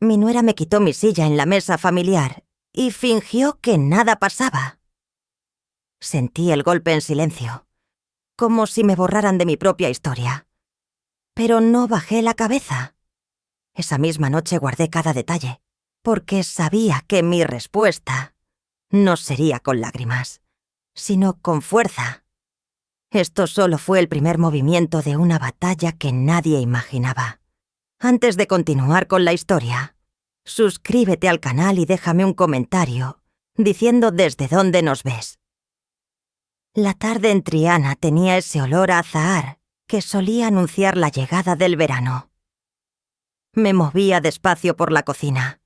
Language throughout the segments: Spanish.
Mi nuera me quitó mi silla en la mesa familiar y fingió que nada pasaba. Sentí el golpe en silencio, como si me borraran de mi propia historia. Pero no bajé la cabeza. Esa misma noche guardé cada detalle, porque sabía que mi respuesta no sería con lágrimas, sino con fuerza. Esto solo fue el primer movimiento de una batalla que nadie imaginaba. Antes de continuar con la historia, suscríbete al canal y déjame un comentario diciendo desde dónde nos ves. La tarde en Triana tenía ese olor a azahar que solía anunciar la llegada del verano. Me movía despacio por la cocina,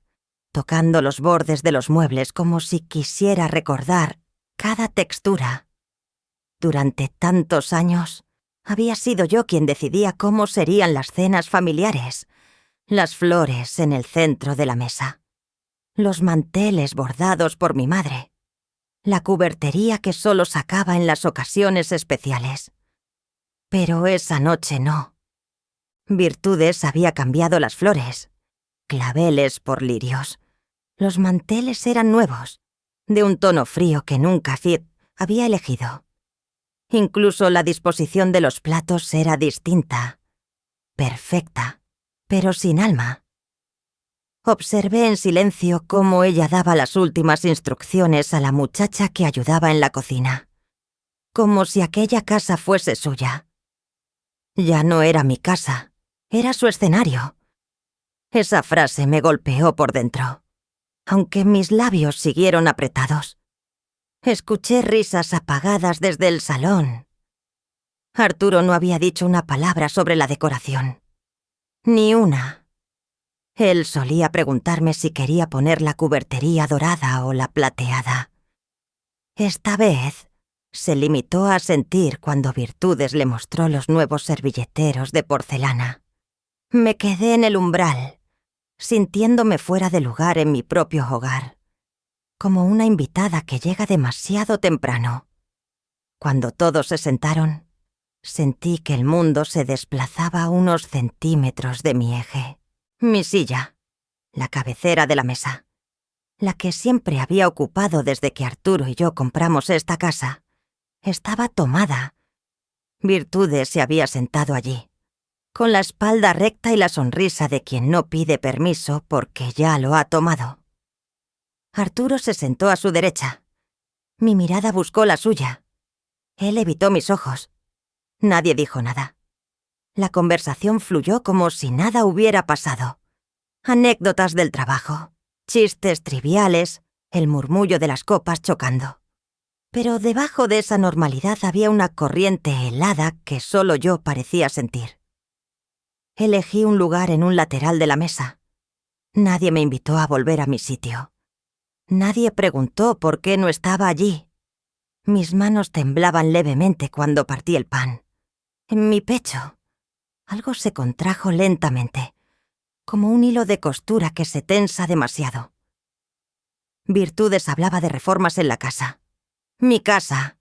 tocando los bordes de los muebles como si quisiera recordar cada textura. Durante tantos años, había sido yo quien decidía cómo serían las cenas familiares, las flores en el centro de la mesa, los manteles bordados por mi madre, la cubertería que solo sacaba en las ocasiones especiales. Pero esa noche no. Virtudes había cambiado las flores, claveles por lirios. Los manteles eran nuevos, de un tono frío que nunca Fid había elegido. Incluso la disposición de los platos era distinta, perfecta, pero sin alma. Observé en silencio cómo ella daba las últimas instrucciones a la muchacha que ayudaba en la cocina, como si aquella casa fuese suya. Ya no era mi casa, era su escenario. Esa frase me golpeó por dentro, aunque mis labios siguieron apretados. Escuché risas apagadas desde el salón. Arturo no había dicho una palabra sobre la decoración. Ni una. Él solía preguntarme si quería poner la cubertería dorada o la plateada. Esta vez se limitó a sentir cuando Virtudes le mostró los nuevos servilleteros de porcelana. Me quedé en el umbral, sintiéndome fuera de lugar en mi propio hogar, como una invitada que llega demasiado temprano. Cuando todos se sentaron, sentí que el mundo se desplazaba a unos centímetros de mi eje. Mi silla, la cabecera de la mesa, la que siempre había ocupado desde que Arturo y yo compramos esta casa, estaba tomada. Virtudes se había sentado allí, con la espalda recta y la sonrisa de quien no pide permiso porque ya lo ha tomado. Arturo se sentó a su derecha. Mi mirada buscó la suya. Él evitó mis ojos. Nadie dijo nada. La conversación fluyó como si nada hubiera pasado. Anécdotas del trabajo, chistes triviales, el murmullo de las copas chocando. Pero debajo de esa normalidad había una corriente helada que solo yo parecía sentir. Elegí un lugar en un lateral de la mesa. Nadie me invitó a volver a mi sitio. Nadie preguntó por qué no estaba allí. Mis manos temblaban levemente cuando partí el pan. En mi pecho, algo se contrajo lentamente, como un hilo de costura que se tensa demasiado. Virtudes hablaba de reformas en la casa. Mi casa.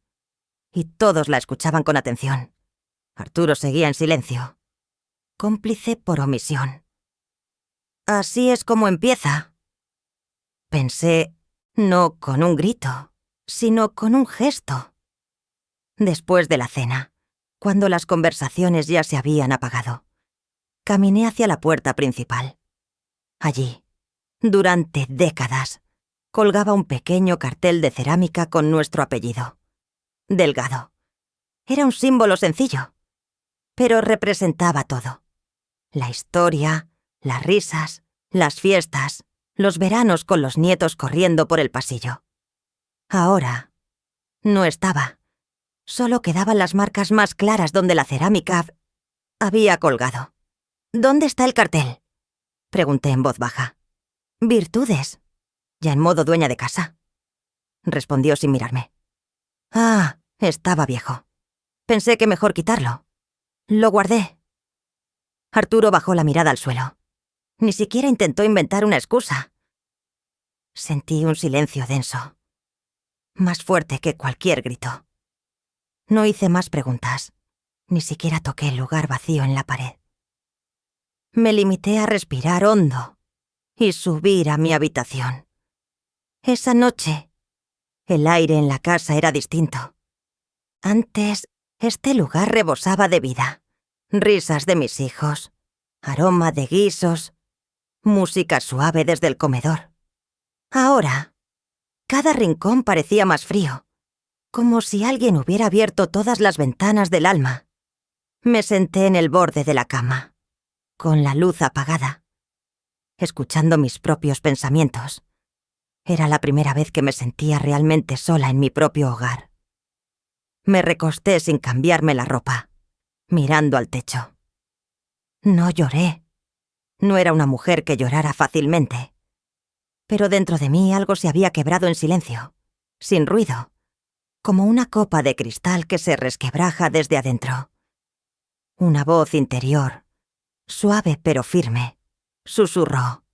Y todos la escuchaban con atención. Arturo seguía en silencio, cómplice por omisión. Así es como empieza. Pensé, no con un grito, sino con un gesto. Después de la cena, cuando las conversaciones ya se habían apagado, caminé hacia la puerta principal. Allí, durante décadas, colgaba un pequeño cartel de cerámica con nuestro apellido. Delgado. Era un símbolo sencillo, pero representaba todo. La historia, las risas, las fiestas, los veranos con los nietos corriendo por el pasillo. Ahora, no estaba. Solo quedaban las marcas más claras donde la cerámica había colgado. ¿Dónde está el cartel?, pregunté en voz baja. Virtudes, ya en modo dueña de casa, respondió sin mirarme. Ah, estaba viejo. Pensé que mejor quitarlo. Lo guardé. Arturo bajó la mirada al suelo. Ni siquiera intentó inventar una excusa. Sentí un silencio denso, más fuerte que cualquier grito. No hice más preguntas. Ni siquiera toqué el lugar vacío en la pared. Me limité a respirar hondo, y subir a mi habitación. Esa noche, el aire en la casa era distinto. Antes, este lugar rebosaba de vida. Risas de mis hijos, aroma de guisos, música suave desde el comedor. Ahora, cada rincón parecía más frío, como si alguien hubiera abierto todas las ventanas del alma. Me senté en el borde de la cama, con la luz apagada, escuchando mis propios pensamientos. Era la primera vez que me sentía realmente sola en mi propio hogar. Me recosté sin cambiarme la ropa, mirando al techo. No lloré. No era una mujer que llorara fácilmente. Pero dentro de mí algo se había quebrado en silencio, sin ruido, como una copa de cristal que se resquebraja desde adentro. Una voz interior, suave pero firme, susurró: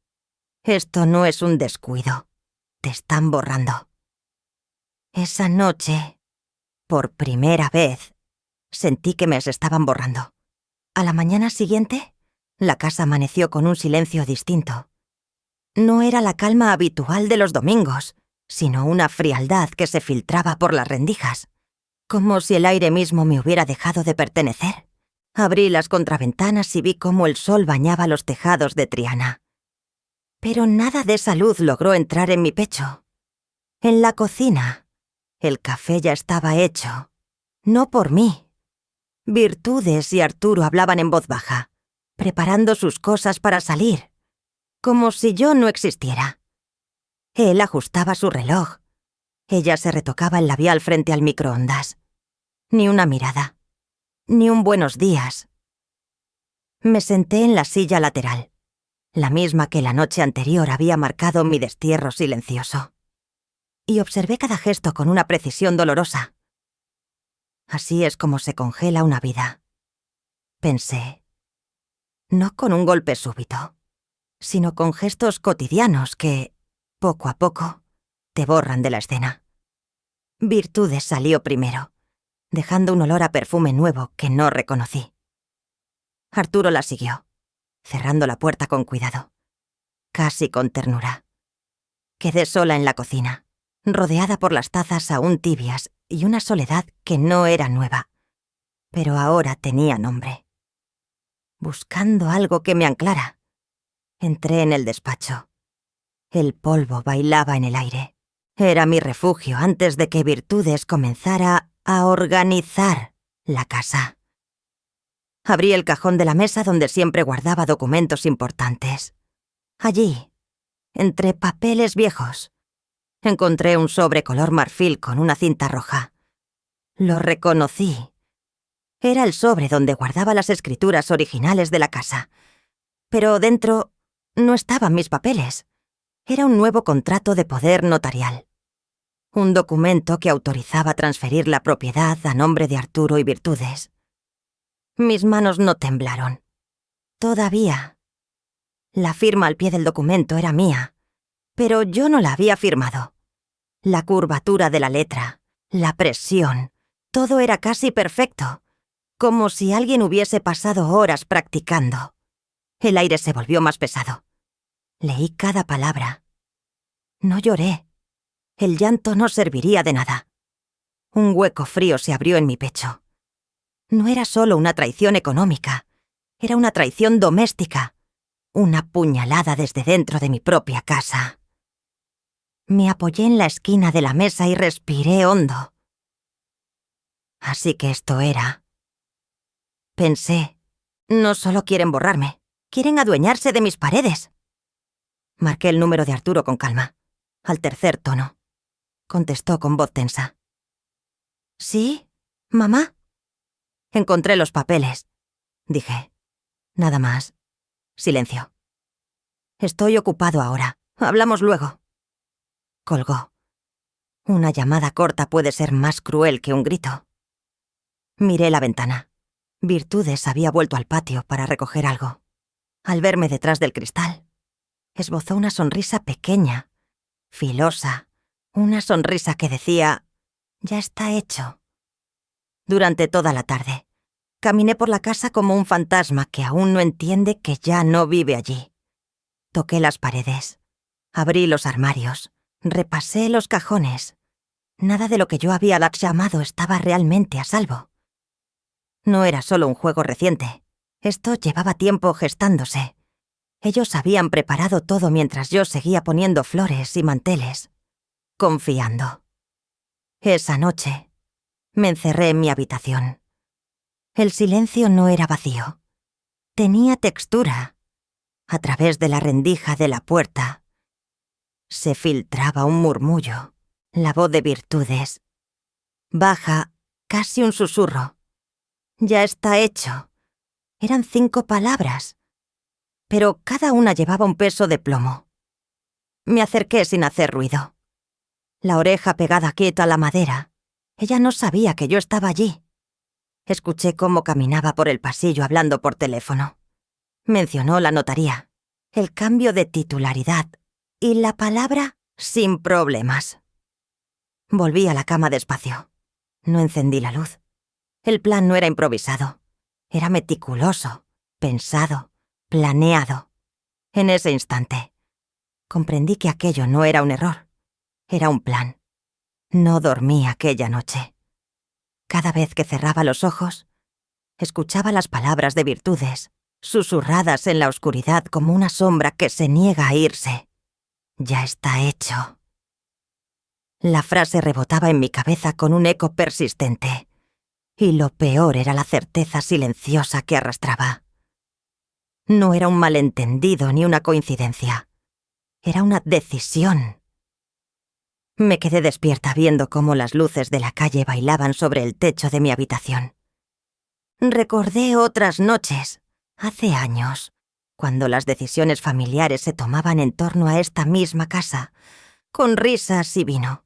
«Esto no es un descuido. Te están borrando». Esa noche, por primera vez, sentí que me estaban borrando. A la mañana siguiente, la casa amaneció con un silencio distinto. No era la calma habitual de los domingos, sino una frialdad que se filtraba por las rendijas, como si el aire mismo me hubiera dejado de pertenecer. Abrí las contraventanas y vi cómo el sol bañaba los tejados de Triana. Pero nada de esa luz logró entrar en mi pecho. En la cocina, el café ya estaba hecho, no por mí. Virtudes y Arturo hablaban en voz baja, preparando sus cosas para salir, como si yo no existiera. Él ajustaba su reloj. Ella se retocaba el labial frente al microondas. Ni una mirada. Ni un buenos días. Me senté en la silla lateral, la misma que la noche anterior había marcado mi destierro silencioso, y observé cada gesto con una precisión dolorosa. Así es como se congela una vida, pensé. No con un golpe súbito, sino con gestos cotidianos que, poco a poco, te borran de la escena. Virtudes salió primero, dejando un olor a perfume nuevo que no reconocí. Arturo la siguió, cerrando la puerta con cuidado, casi con ternura. Quedé sola en la cocina, rodeada por las tazas aún tibias y una soledad que no era nueva, pero ahora tenía nombre. Buscando algo que me anclara, entré en el despacho. El polvo bailaba en el aire. Era mi refugio antes de que Virtudes comenzara a organizar la casa. Abrí el cajón de la mesa donde siempre guardaba documentos importantes. Allí, entre papeles viejos, encontré un sobre color marfil con una cinta roja. Lo reconocí. Era el sobre donde guardaba las escrituras originales de la casa. Pero dentro no estaban mis papeles. Era un nuevo contrato de poder notarial. Un documento que autorizaba transferir la propiedad a nombre de Arturo y Virtudes. Mis manos no temblaron. Todavía. La firma al pie del documento era mía, pero yo no la había firmado. La curvatura de la letra, la presión, todo era casi perfecto, como si alguien hubiese pasado horas practicando. El aire se volvió más pesado. Leí cada palabra. No lloré. El llanto no serviría de nada. Un hueco frío se abrió en mi pecho. No era solo una traición económica, era una traición doméstica, una puñalada desde dentro de mi propia casa. Me apoyé en la esquina de la mesa y respiré hondo. Así que esto era. Pensé, no solo quieren borrarme, quieren adueñarse de mis paredes. Marqué el número de Arturo con calma, al tercer tono. Contestó con voz tensa. ¿Sí? ¿Mamá? Encontré los papeles, dije. Nada más. Silencio. Estoy ocupado ahora. Hablamos luego. Colgó. Una llamada corta puede ser más cruel que un grito. Miré la ventana. Virtudes había vuelto al patio para recoger algo. Al verme detrás del cristal, esbozó una sonrisa pequeña, filosa, una sonrisa que decía: «Ya está hecho». Durante toda la tarde, caminé por la casa como un fantasma que aún no entiende que ya no vive allí. Toqué las paredes. Abrí los armarios. Repasé los cajones. Nada de lo que yo había llamado estaba realmente a salvo. No era solo un juego reciente. Esto llevaba tiempo gestándose. Ellos habían preparado todo mientras yo seguía poniendo flores y manteles, confiando. Esa noche, me encerré en mi habitación. El silencio no era vacío. Tenía textura. A través de la rendija de la puerta se filtraba un murmullo, la voz de Virtudes. Baja, casi un susurro. Ya está hecho. Eran 5 palabras, pero cada una llevaba un peso de plomo. Me acerqué sin hacer ruido. La oreja pegada quieta a la madera. Ella no sabía que yo estaba allí. Escuché cómo caminaba por el pasillo hablando por teléfono. Mencionó la notaría, el cambio de titularidad y la palabra sin problemas. Volví a la cama despacio. No encendí la luz. El plan no era improvisado. Era meticuloso, pensado, planeado. En ese instante, comprendí que aquello no era un error. Era un plan. No dormí aquella noche. Cada vez que cerraba los ojos, escuchaba las palabras de Virtudes, susurradas en la oscuridad como una sombra que se niega a irse. Ya está hecho. La frase rebotaba en mi cabeza con un eco persistente, y lo peor era la certeza silenciosa que arrastraba. No era un malentendido ni una coincidencia. Era una decisión. Me quedé despierta viendo cómo las luces de la calle bailaban sobre el techo de mi habitación. Recordé otras noches, hace años, cuando las decisiones familiares se tomaban en torno a esta misma casa, con risas y vino,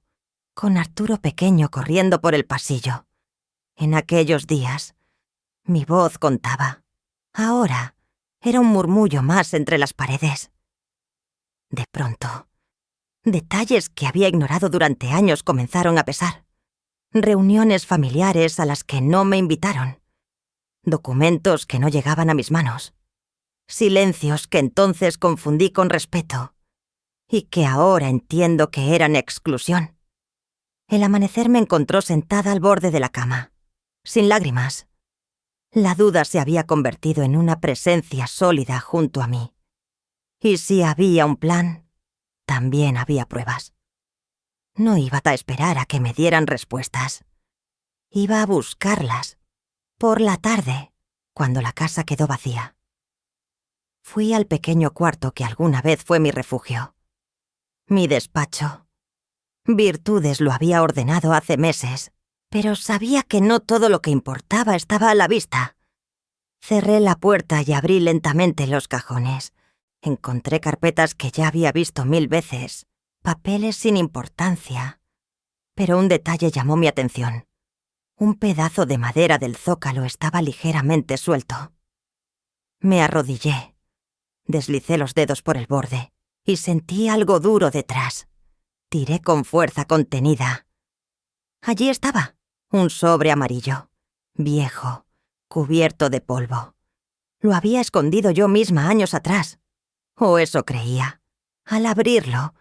con Arturo pequeño corriendo por el pasillo. En aquellos días, mi voz contaba. Ahora, era un murmullo más entre las paredes. De pronto, detalles que había ignorado durante años comenzaron a pesar. Reuniones familiares a las que no me invitaron. Documentos que no llegaban a mis manos. Silencios que entonces confundí con respeto y que ahora entiendo que eran exclusión. El amanecer me encontró sentada al borde de la cama, sin lágrimas. La duda se había convertido en una presencia sólida junto a mí. Y si había un plan, también había pruebas. No iba a esperar a que me dieran respuestas. Iba a buscarlas, por la tarde, cuando la casa quedó vacía. Fui al pequeño cuarto que alguna vez fue mi refugio. Mi despacho. Virtudes lo había ordenado hace meses, pero sabía que no todo lo que importaba estaba a la vista. Cerré la puerta y abrí lentamente los cajones. Encontré carpetas que ya había visto 1000 veces, papeles sin importancia. Pero un detalle llamó mi atención. Un pedazo de madera del zócalo estaba ligeramente suelto. Me arrodillé. Deslicé los dedos por el borde y sentí algo duro detrás. Tiré con fuerza contenida. Allí estaba, un sobre amarillo, viejo, cubierto de polvo. Lo había escondido yo misma años atrás. O eso creía. Al abrirlo,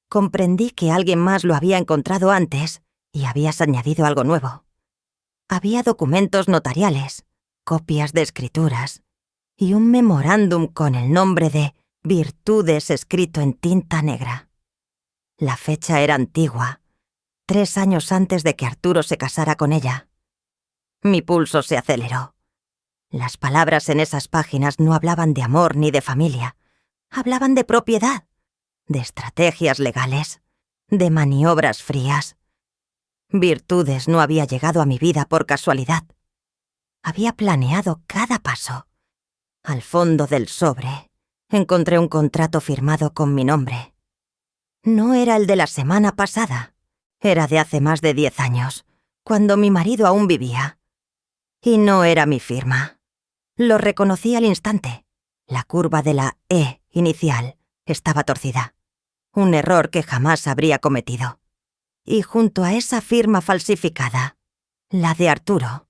comprendí que alguien más lo había encontrado antes y habías añadido algo nuevo. Había documentos notariales, copias de escrituras y un memorándum con el nombre de Virtudes escrito en tinta negra. La fecha era antigua, 3 años antes de que Arturo se casara con ella. Mi pulso se aceleró. Las palabras en esas páginas no hablaban de amor ni de familia. Hablaban de propiedad, de estrategias legales, de maniobras frías. Virtudes no había llegado a mi vida por casualidad. Había planeado cada paso. Al fondo del sobre encontré un contrato firmado con mi nombre. No era el de la semana pasada. Era de hace más de 10 años, cuando mi marido aún vivía. Y no era mi firma. Lo reconocí al instante. La curva de la E inicial estaba torcida. Un error que jamás habría cometido. Y junto a esa firma falsificada, la de Arturo.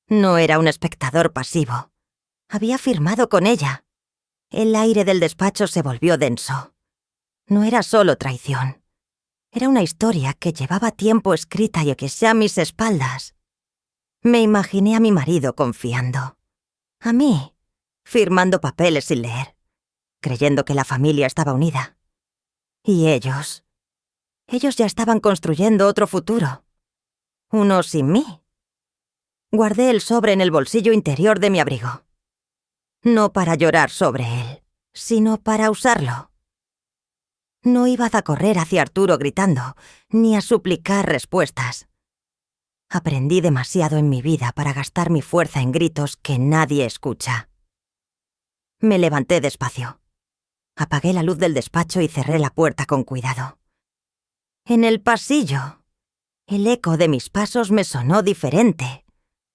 No era un espectador pasivo. Había firmado con ella. El aire del despacho se volvió denso. No era solo traición. Era una historia que llevaba tiempo escrita y que a mis espaldas. Me imaginé a mi marido confiando. A mí, firmando papeles sin leer, creyendo que la familia estaba unida. Y ellos ya estaban construyendo otro futuro. Uno sin mí. Guardé el sobre en el bolsillo interior de mi abrigo. No para llorar sobre él, sino para usarlo. No iba a correr hacia Arturo gritando, ni a suplicar respuestas. Aprendí demasiado en mi vida para gastar mi fuerza en gritos que nadie escucha. Me levanté despacio. Apagué la luz del despacho y cerré la puerta con cuidado. En el pasillo, el eco de mis pasos me sonó diferente,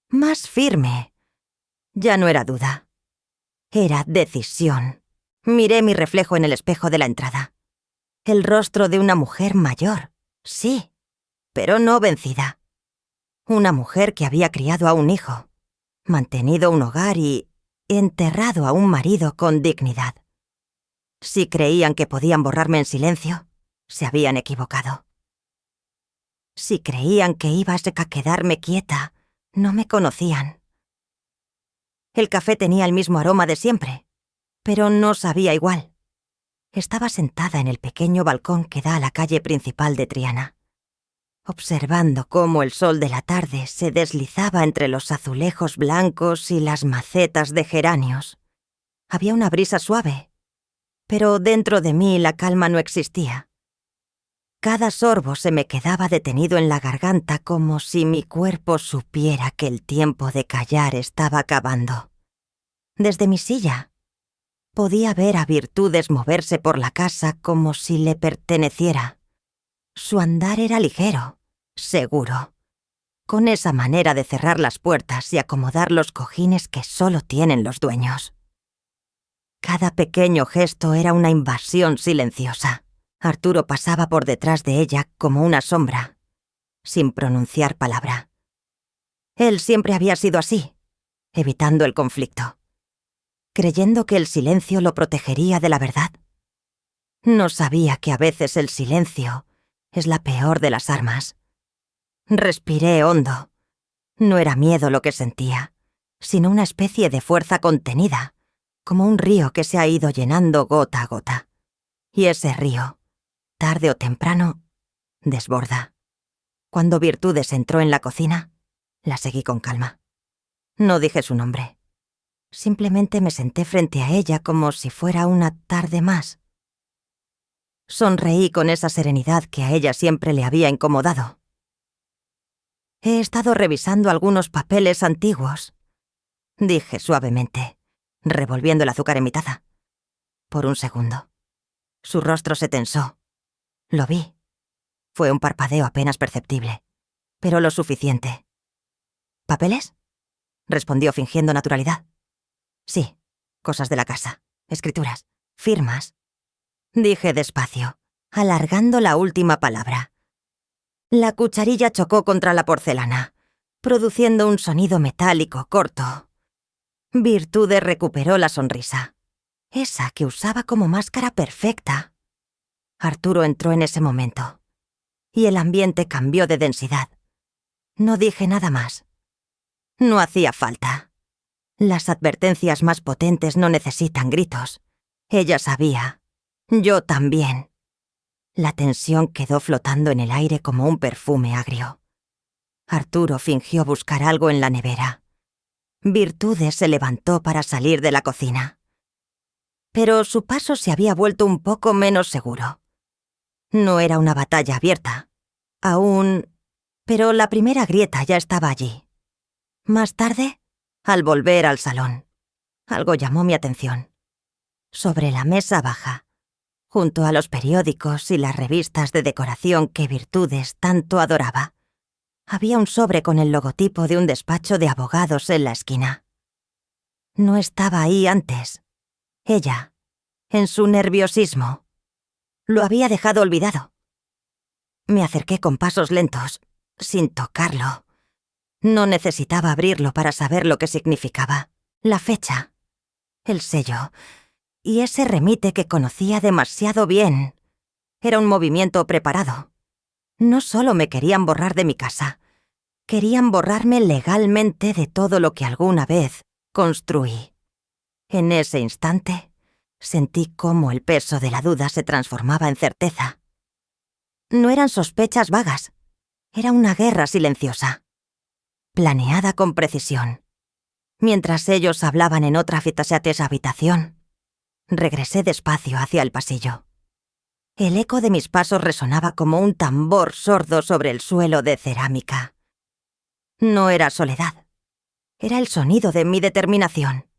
más firme. Ya no era duda. Era decisión. Miré mi reflejo en el espejo de la entrada. El rostro de una mujer mayor, sí, pero no vencida. Una mujer que había criado a un hijo, mantenido un hogar y enterrado a un marido con dignidad. Si creían que podían borrarme en silencio, se habían equivocado. Si creían que iba a quedarme quieta, no me conocían. El café tenía el mismo aroma de siempre, pero no sabía igual. Estaba sentada en el pequeño balcón que da a la calle principal de Triana, observando cómo el sol de la tarde se deslizaba entre los azulejos blancos y las macetas de geranios. Había una brisa suave, pero dentro de mí la calma no existía. Cada sorbo se me quedaba detenido en la garganta como si mi cuerpo supiera que el tiempo de callar estaba acabando. Desde mi silla, podía ver a Virtudes moverse por la casa como si le perteneciera. Su andar era ligero, seguro, con esa manera de cerrar las puertas y acomodar los cojines que solo tienen los dueños. Cada pequeño gesto era una invasión silenciosa. Arturo pasaba por detrás de ella como una sombra, sin pronunciar palabra. Él siempre había sido así, evitando el conflicto, creyendo que el silencio lo protegería de la verdad. No sabía que a veces el silencio es la peor de las armas. Respiré hondo. No era miedo lo que sentía, sino una especie de fuerza contenida, como un río que se ha ido llenando gota a gota. Y ese río, tarde o temprano, desborda. Cuando Virtudes entró en la cocina, la seguí con calma. No dije su nombre. Simplemente me senté frente a ella como si fuera una tarde más. Sonreí con esa serenidad que a ella siempre le había incomodado. He estado revisando algunos papeles antiguos, dije suavemente, revolviendo el azúcar en mi taza. Por un segundo. Su rostro se tensó. Lo vi. Fue un parpadeo apenas perceptible, pero lo suficiente. ¿Papeles?, respondió fingiendo naturalidad. Sí, cosas de la casa, escrituras, firmas. Dije despacio, alargando la última palabra. La cucharilla chocó contra la porcelana, produciendo un sonido metálico corto. Virtudes recuperó la sonrisa, esa que usaba como máscara perfecta. Arturo entró en ese momento, y el ambiente cambió de densidad. No dije nada más. No hacía falta. Las advertencias más potentes no necesitan gritos. Ella sabía. Yo también. La tensión quedó flotando en el aire como un perfume agrio. Arturo fingió buscar algo en la nevera. Virtudes se levantó para salir de la cocina. Pero su paso se había vuelto un poco menos seguro. No era una batalla abierta. Aún... Pero la primera grieta ya estaba allí. Más tarde, al volver al salón, algo llamó mi atención. Sobre la mesa baja, junto a los periódicos y las revistas de decoración que Virtudes tanto adoraba, había un sobre con el logotipo de un despacho de abogados en la esquina. No estaba ahí antes. Ella, en su nerviosismo, lo había dejado olvidado. Me acerqué con pasos lentos, sin tocarlo. No necesitaba abrirlo para saber lo que significaba. La fecha, el sello, y ese remite que conocía demasiado bien. Era un movimiento preparado. No solo me querían borrar de mi casa, querían borrarme legalmente de todo lo que alguna vez construí. En ese instante, sentí cómo el peso de la duda se transformaba en certeza. No eran sospechas vagas, era una guerra silenciosa, planeada con precisión. Mientras ellos hablaban en otra habitación, regresé despacio hacia el pasillo. El eco de mis pasos resonaba como un tambor sordo sobre el suelo de cerámica. No era soledad, era el sonido de mi determinación.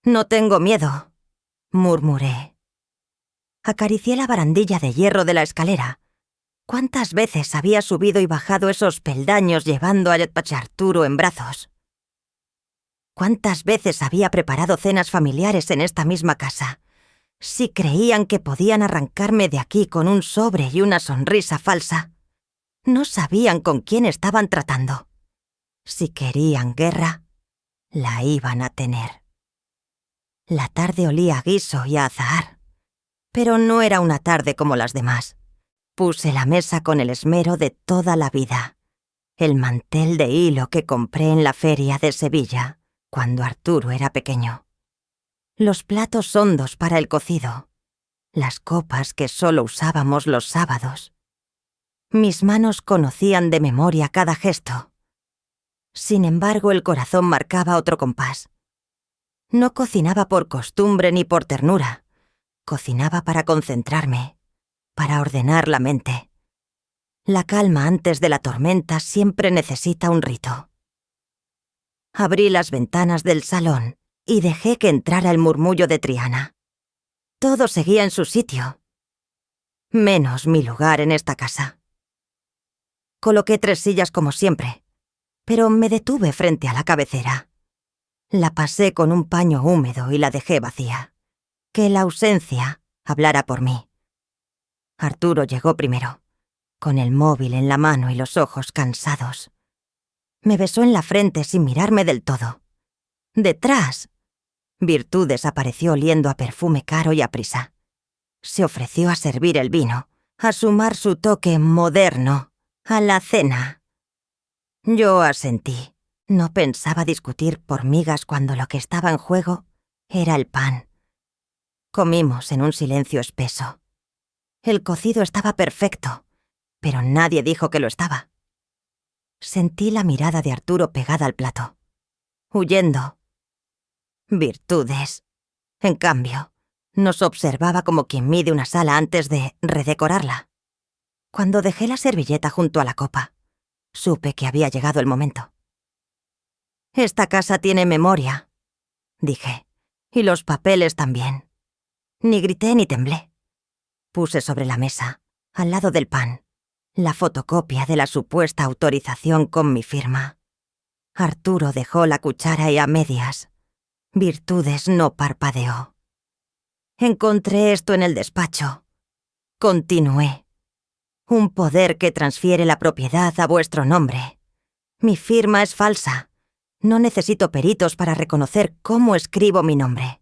«No tengo miedo», murmuré. Acaricié la barandilla de hierro de la escalera. ¿Cuántas veces había subido y bajado esos peldaños llevando a Arturo en brazos? ¿Cuántas veces había preparado cenas familiares en esta misma casa? Si creían que podían arrancarme de aquí con un sobre y una sonrisa falsa, no sabían con quién estaban tratando. Si querían guerra, la iban a tener. La tarde olía a guiso y a azahar, pero no era una tarde como las demás. Puse la mesa con el esmero de toda la vida, el mantel de hilo que compré en la feria de Sevilla, cuando Arturo era pequeño. Los platos hondos para el cocido, las copas que solo usábamos los sábados. Mis manos conocían de memoria cada gesto. Sin embargo, el corazón marcaba otro compás. No cocinaba por costumbre ni por ternura. Cocinaba para concentrarme, para ordenar la mente. La calma antes de la tormenta siempre necesita un rito. Abrí las ventanas del salón y dejé que entrara el murmullo de Triana. Todo seguía en su sitio, menos mi lugar en esta casa. Coloqué 3 sillas como siempre, pero me detuve frente a la cabecera. La pasé con un paño húmedo y la dejé vacía. Que la ausencia hablara por mí. Arturo llegó primero, con el móvil en la mano y los ojos cansados. Me besó en la frente sin mirarme del todo. Detrás, Virtudes apareció oliendo a perfume caro y a prisa. Se ofreció a servir el vino, a sumar su toque moderno a la cena. Yo asentí. No pensaba discutir por migas cuando lo que estaba en juego era el pan. Comimos en un silencio espeso. El cocido estaba perfecto, pero nadie dijo que lo estaba. Sentí la mirada de Arturo pegada al plato, huyendo. Virtudes, en cambio, nos observaba como quien mide una sala antes de redecorarla. Cuando dejé la servilleta junto a la copa, supe que había llegado el momento. «Esta casa tiene memoria», dije, «y los papeles también». Ni grité ni temblé. Puse sobre la mesa, al lado del pan, la fotocopia de la supuesta autorización con mi firma. Arturo dejó la cuchara y a medias. Virtudes no parpadeó. «Encontré esto en el despacho», continué. «Un poder que transfiere la propiedad a vuestro nombre. Mi firma es falsa. No necesito peritos para reconocer cómo escribo mi nombre».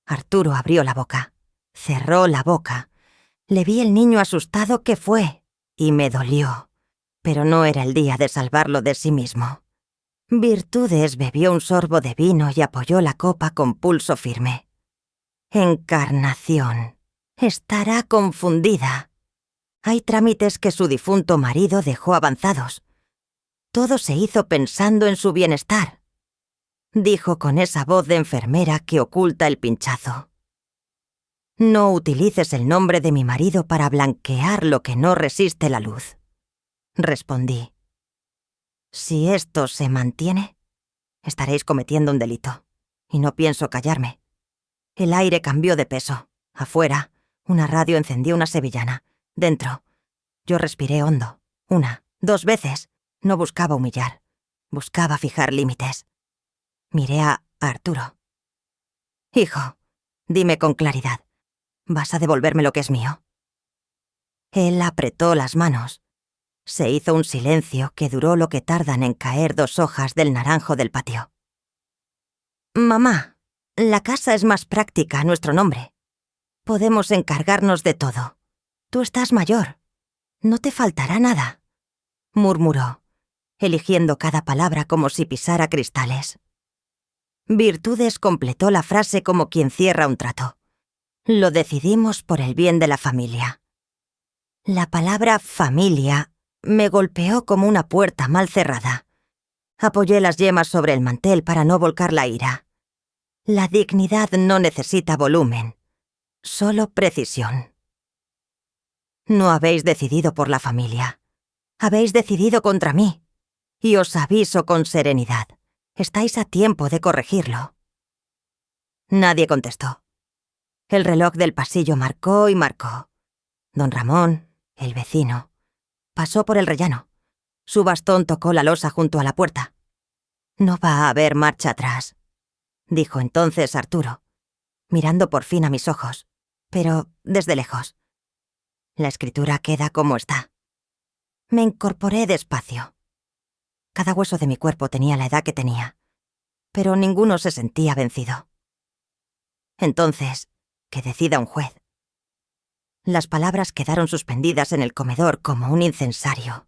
Arturo abrió la boca, cerró la boca. Le vi el niño asustado que fue, y me dolió. Pero no era el día de salvarlo de sí mismo. Virtudes bebió un sorbo de vino y apoyó la copa con pulso firme. «Encarnación. Estará confundida. Hay trámites que su difunto marido dejó avanzados. Todo se hizo pensando en su bienestar», dijo con esa voz de enfermera que oculta el pinchazo. «No utilices el nombre de mi marido para blanquear lo que no resiste la luz», respondí. «Si esto se mantiene, estaréis cometiendo un delito, y no pienso callarme». El aire cambió de peso. Afuera, una radio encendió una sevillana. Dentro, yo respiré hondo. 1, 2 veces. No buscaba humillar. Buscaba fijar límites. Miré a Arturo. «Hijo, dime con claridad, ¿vas a devolverme lo que es mío?» Él apretó las manos. Se hizo un silencio que duró lo que tardan en caer 2 hojas del naranjo del patio. «Mamá», La casa es más práctica a nuestro nombre. Podemos encargarnos de todo. Tú estás mayor. No te faltará nada, murmuró, eligiendo cada palabra como si pisara cristales. Virtudes completó la frase como quien cierra un trato. Lo decidimos por el bien de la familia. La palabra familia me golpeó como una puerta mal cerrada. Apoyé las yemas sobre el mantel para no volcar la ira. La dignidad no necesita volumen, solo precisión. No habéis decidido por la familia. Habéis decidido contra mí. Y os aviso con serenidad. Estáis a tiempo de corregirlo. Nadie contestó. El reloj del pasillo marcó y marcó. Don Ramón, el vecino, pasó por el rellano. Su bastón tocó la losa junto a la puerta. No va a haber marcha atrás, dijo entonces Arturo, mirando por fin a mis ojos, pero desde lejos. La escritura queda como está. Me incorporé despacio. Cada hueso de mi cuerpo tenía la edad que tenía, pero ninguno se sentía vencido. Entonces, que decida un juez. Las palabras quedaron suspendidas en el comedor como un incensario.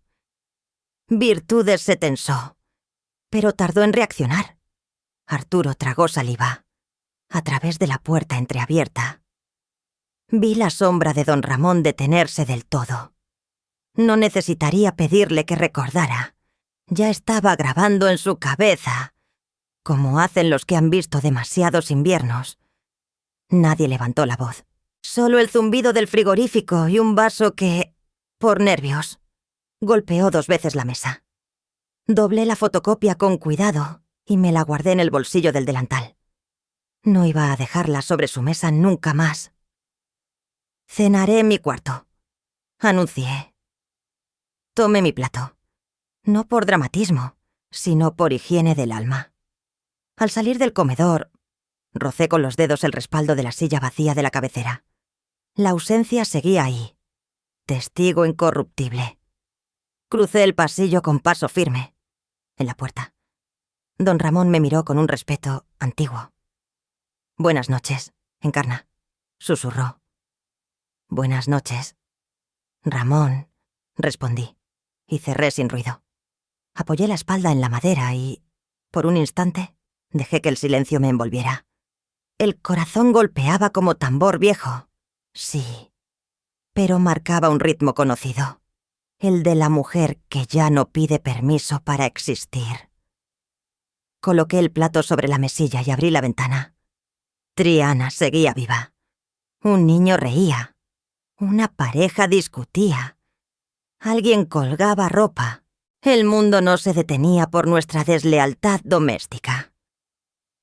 Virtudes se tensó, pero tardó en reaccionar. Arturo tragó saliva. A través de la puerta entreabierta, vi la sombra de don Ramón detenerse del todo. No necesitaría pedirle que recordara. Ya estaba grabando en su cabeza, como hacen los que han visto demasiados inviernos. Nadie levantó la voz. Solo el zumbido del frigorífico y un vaso que, por nervios, golpeó 2 veces la mesa. Doblé la fotocopia con cuidado y me la guardé en el bolsillo del delantal. No iba a dejarla sobre su mesa nunca más. Cenaré en mi cuarto, anuncié. Tomé mi plato. No por dramatismo, sino por higiene del alma. Al salir del comedor, rocé con los dedos el respaldo de la silla vacía de la cabecera. La ausencia seguía ahí, testigo incorruptible. Crucé el pasillo con paso firme. En la puerta, don Ramón me miró con un respeto antiguo. «Buenas noches, Encarna», susurró. «Buenas noches, Ramón», respondí, y cerré sin ruido. Apoyé la espalda en la madera y, por un instante, dejé que el silencio me envolviera. El corazón golpeaba como tambor viejo. Sí, pero marcaba un ritmo conocido. El de la mujer que ya no pide permiso para existir. Coloqué el plato sobre la mesilla y abrí la ventana. Triana seguía viva. Un niño reía. Una pareja discutía. Alguien colgaba ropa. El mundo no se detenía por nuestra deslealtad doméstica.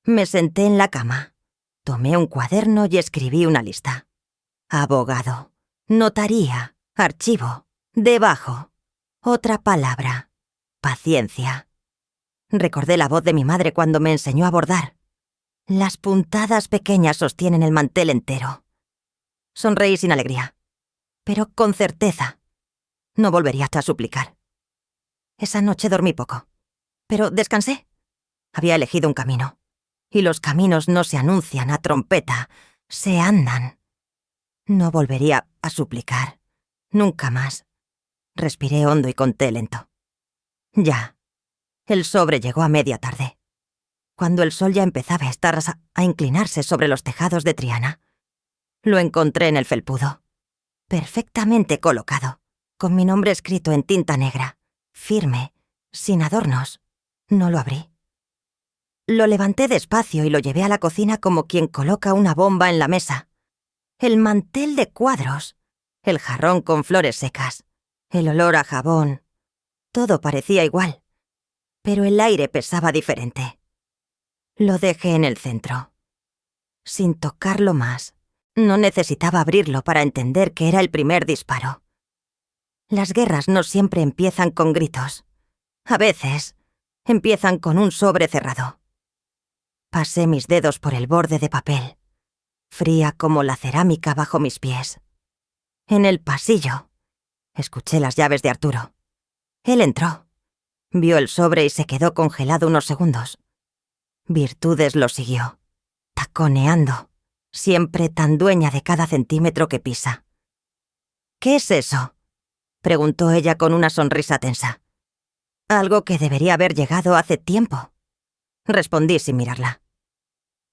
Me senté en la cama. Tomé un cuaderno y escribí una lista. Abogado, notaría, archivo, debajo. Otra palabra. Paciencia. Recordé la voz de mi madre cuando me enseñó a bordar. Las puntadas pequeñas sostienen el mantel entero. Sonreí sin alegría, pero con certeza. No volvería a suplicar. Esa noche dormí poco, pero descansé. Había elegido un camino, y los caminos no se anuncian a trompeta, se andan. No volvería a suplicar, nunca más. Respiré hondo y conté lento. Ya. El sobre llegó a media tarde, cuando el sol ya empezaba a inclinarse sobre los tejados de Triana. Lo encontré en el felpudo, perfectamente colocado, con mi nombre escrito en tinta negra, firme, sin adornos. No lo abrí. Lo levanté despacio y lo llevé a la cocina como quien coloca una bomba en la mesa. El mantel de cuadros, el jarrón con flores secas, el olor a jabón, todo parecía igual, pero el aire pesaba diferente. Lo dejé en el centro, sin tocarlo más. No necesitaba abrirlo para entender que era el primer disparo. Las guerras no siempre empiezan con gritos. A veces, empiezan con un sobre cerrado. Pasé mis dedos por el borde de papel, fría como la cerámica bajo mis pies. En el pasillo, escuché las llaves de Arturo. Él entró, vio el sobre y se quedó congelado unos segundos. Virtudes lo siguió. taconeando, siempre tan dueña de cada centímetro que pisa. «¿Qué es eso?», preguntó ella con una sonrisa tensa. «Algo que debería haber llegado hace tiempo», respondí sin mirarla.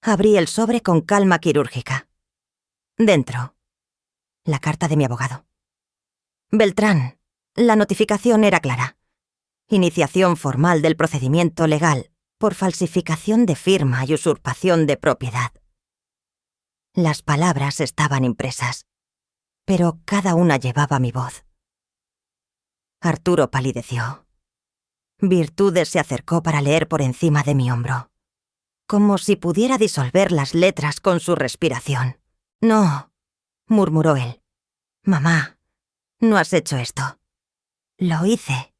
Abrí el sobre con calma quirúrgica. Dentro, la carta de mi abogado. Beltrán, la notificación era clara. Iniciación formal del procedimiento legal por falsificación de firma y usurpación de propiedad. Las palabras estaban impresas, pero cada una llevaba mi voz. Arturo palideció. Virtudes se acercó para leer por encima de mi hombro, como si pudiera disolver las letras con su respiración. «No», murmuró él. «Mamá, no has hecho esto». «Lo hice»,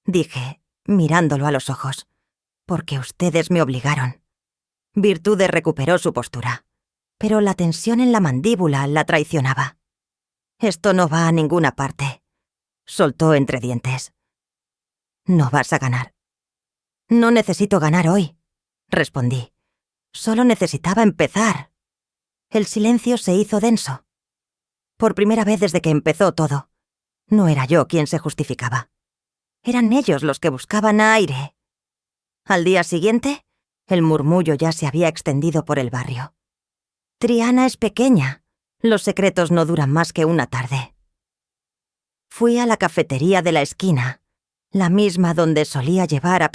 dije, mirándolo a los ojos, «porque ustedes me obligaron». Virtudes recuperó su postura, pero la tensión en la mandíbula la traicionaba. «Esto no va a ninguna parte», soltó entre dientes. «No vas a ganar». «No necesito ganar hoy», respondí. «Solo necesitaba empezar». El silencio se hizo denso. Por primera vez desde que empezó todo, no era yo quien se justificaba. Eran ellos los que buscaban aire. Al día siguiente, el murmullo ya se había extendido por el barrio. «Triana es pequeña. Los secretos no duran más que una tarde». Fui a la cafetería de la esquina, la misma donde solía llevar a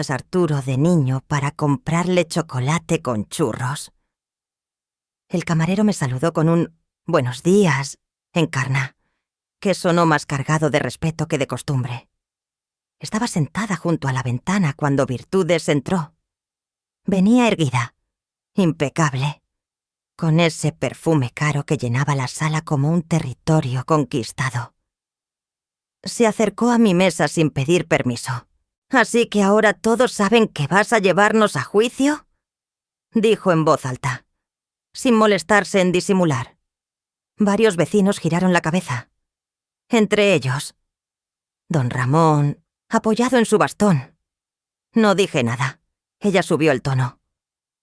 Arturo de niño para comprarle chocolate con churros. El camarero me saludó con un «buenos días» en Encarna, que sonó más cargado de respeto que de costumbre. Estaba sentada junto a la ventana cuando Virtudes entró. Venía erguida, impecable, con ese perfume caro que llenaba la sala como un territorio conquistado. Se acercó a mi mesa sin pedir permiso. «¿Así que ahora todos saben que vas a llevarnos a juicio?», dijo en voz alta, sin molestarse en disimular. Varios vecinos giraron la cabeza. Entre ellos, don Ramón, apoyado en su bastón. No dije nada. Ella subió el tono.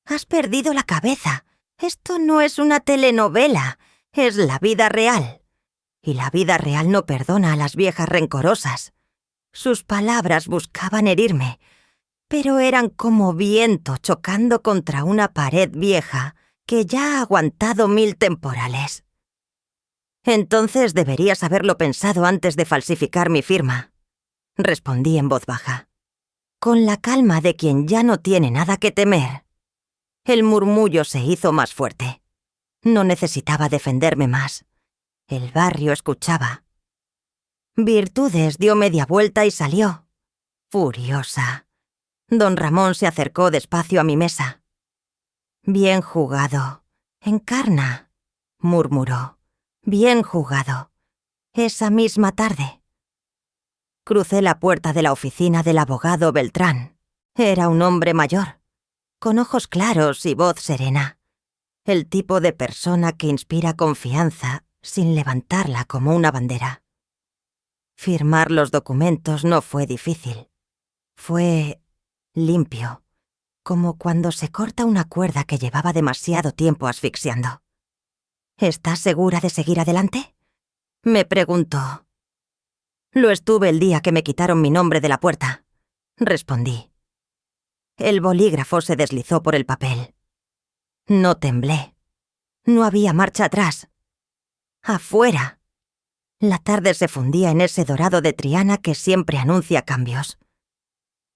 «Has perdido la cabeza. Esto no es una telenovela, es la vida real. Y la vida real no perdona a las viejas rencorosas». Sus palabras buscaban herirme, pero eran como viento chocando contra una pared vieja que ya ha aguantado 1000 temporales. «Entonces deberías haberlo pensado antes de falsificar mi firma», respondí en voz baja, con la calma de quien ya no tiene nada que temer. El murmullo se hizo más fuerte. No necesitaba defenderme más. El barrio escuchaba. Virtudes dio media vuelta y salió, furiosa. Don Ramón se acercó despacio a mi mesa. «Bien jugado. Encarna», murmuró. «Bien jugado. Esa misma tarde». Crucé la puerta de la oficina del abogado Beltrán. Era un hombre mayor, con ojos claros y voz serena. El tipo de persona que inspira confianza sin levantarla como una bandera. Firmar los documentos no fue difícil. Fue limpio, como cuando se corta una cuerda que llevaba demasiado tiempo asfixiando. «¿Estás segura de seguir adelante?», me preguntó. «Lo estuve el día que me quitaron mi nombre de la puerta», respondí. El bolígrafo se deslizó por el papel. No temblé. No había marcha atrás. Afuera. La tarde se fundía en ese dorado de Triana que siempre anuncia cambios.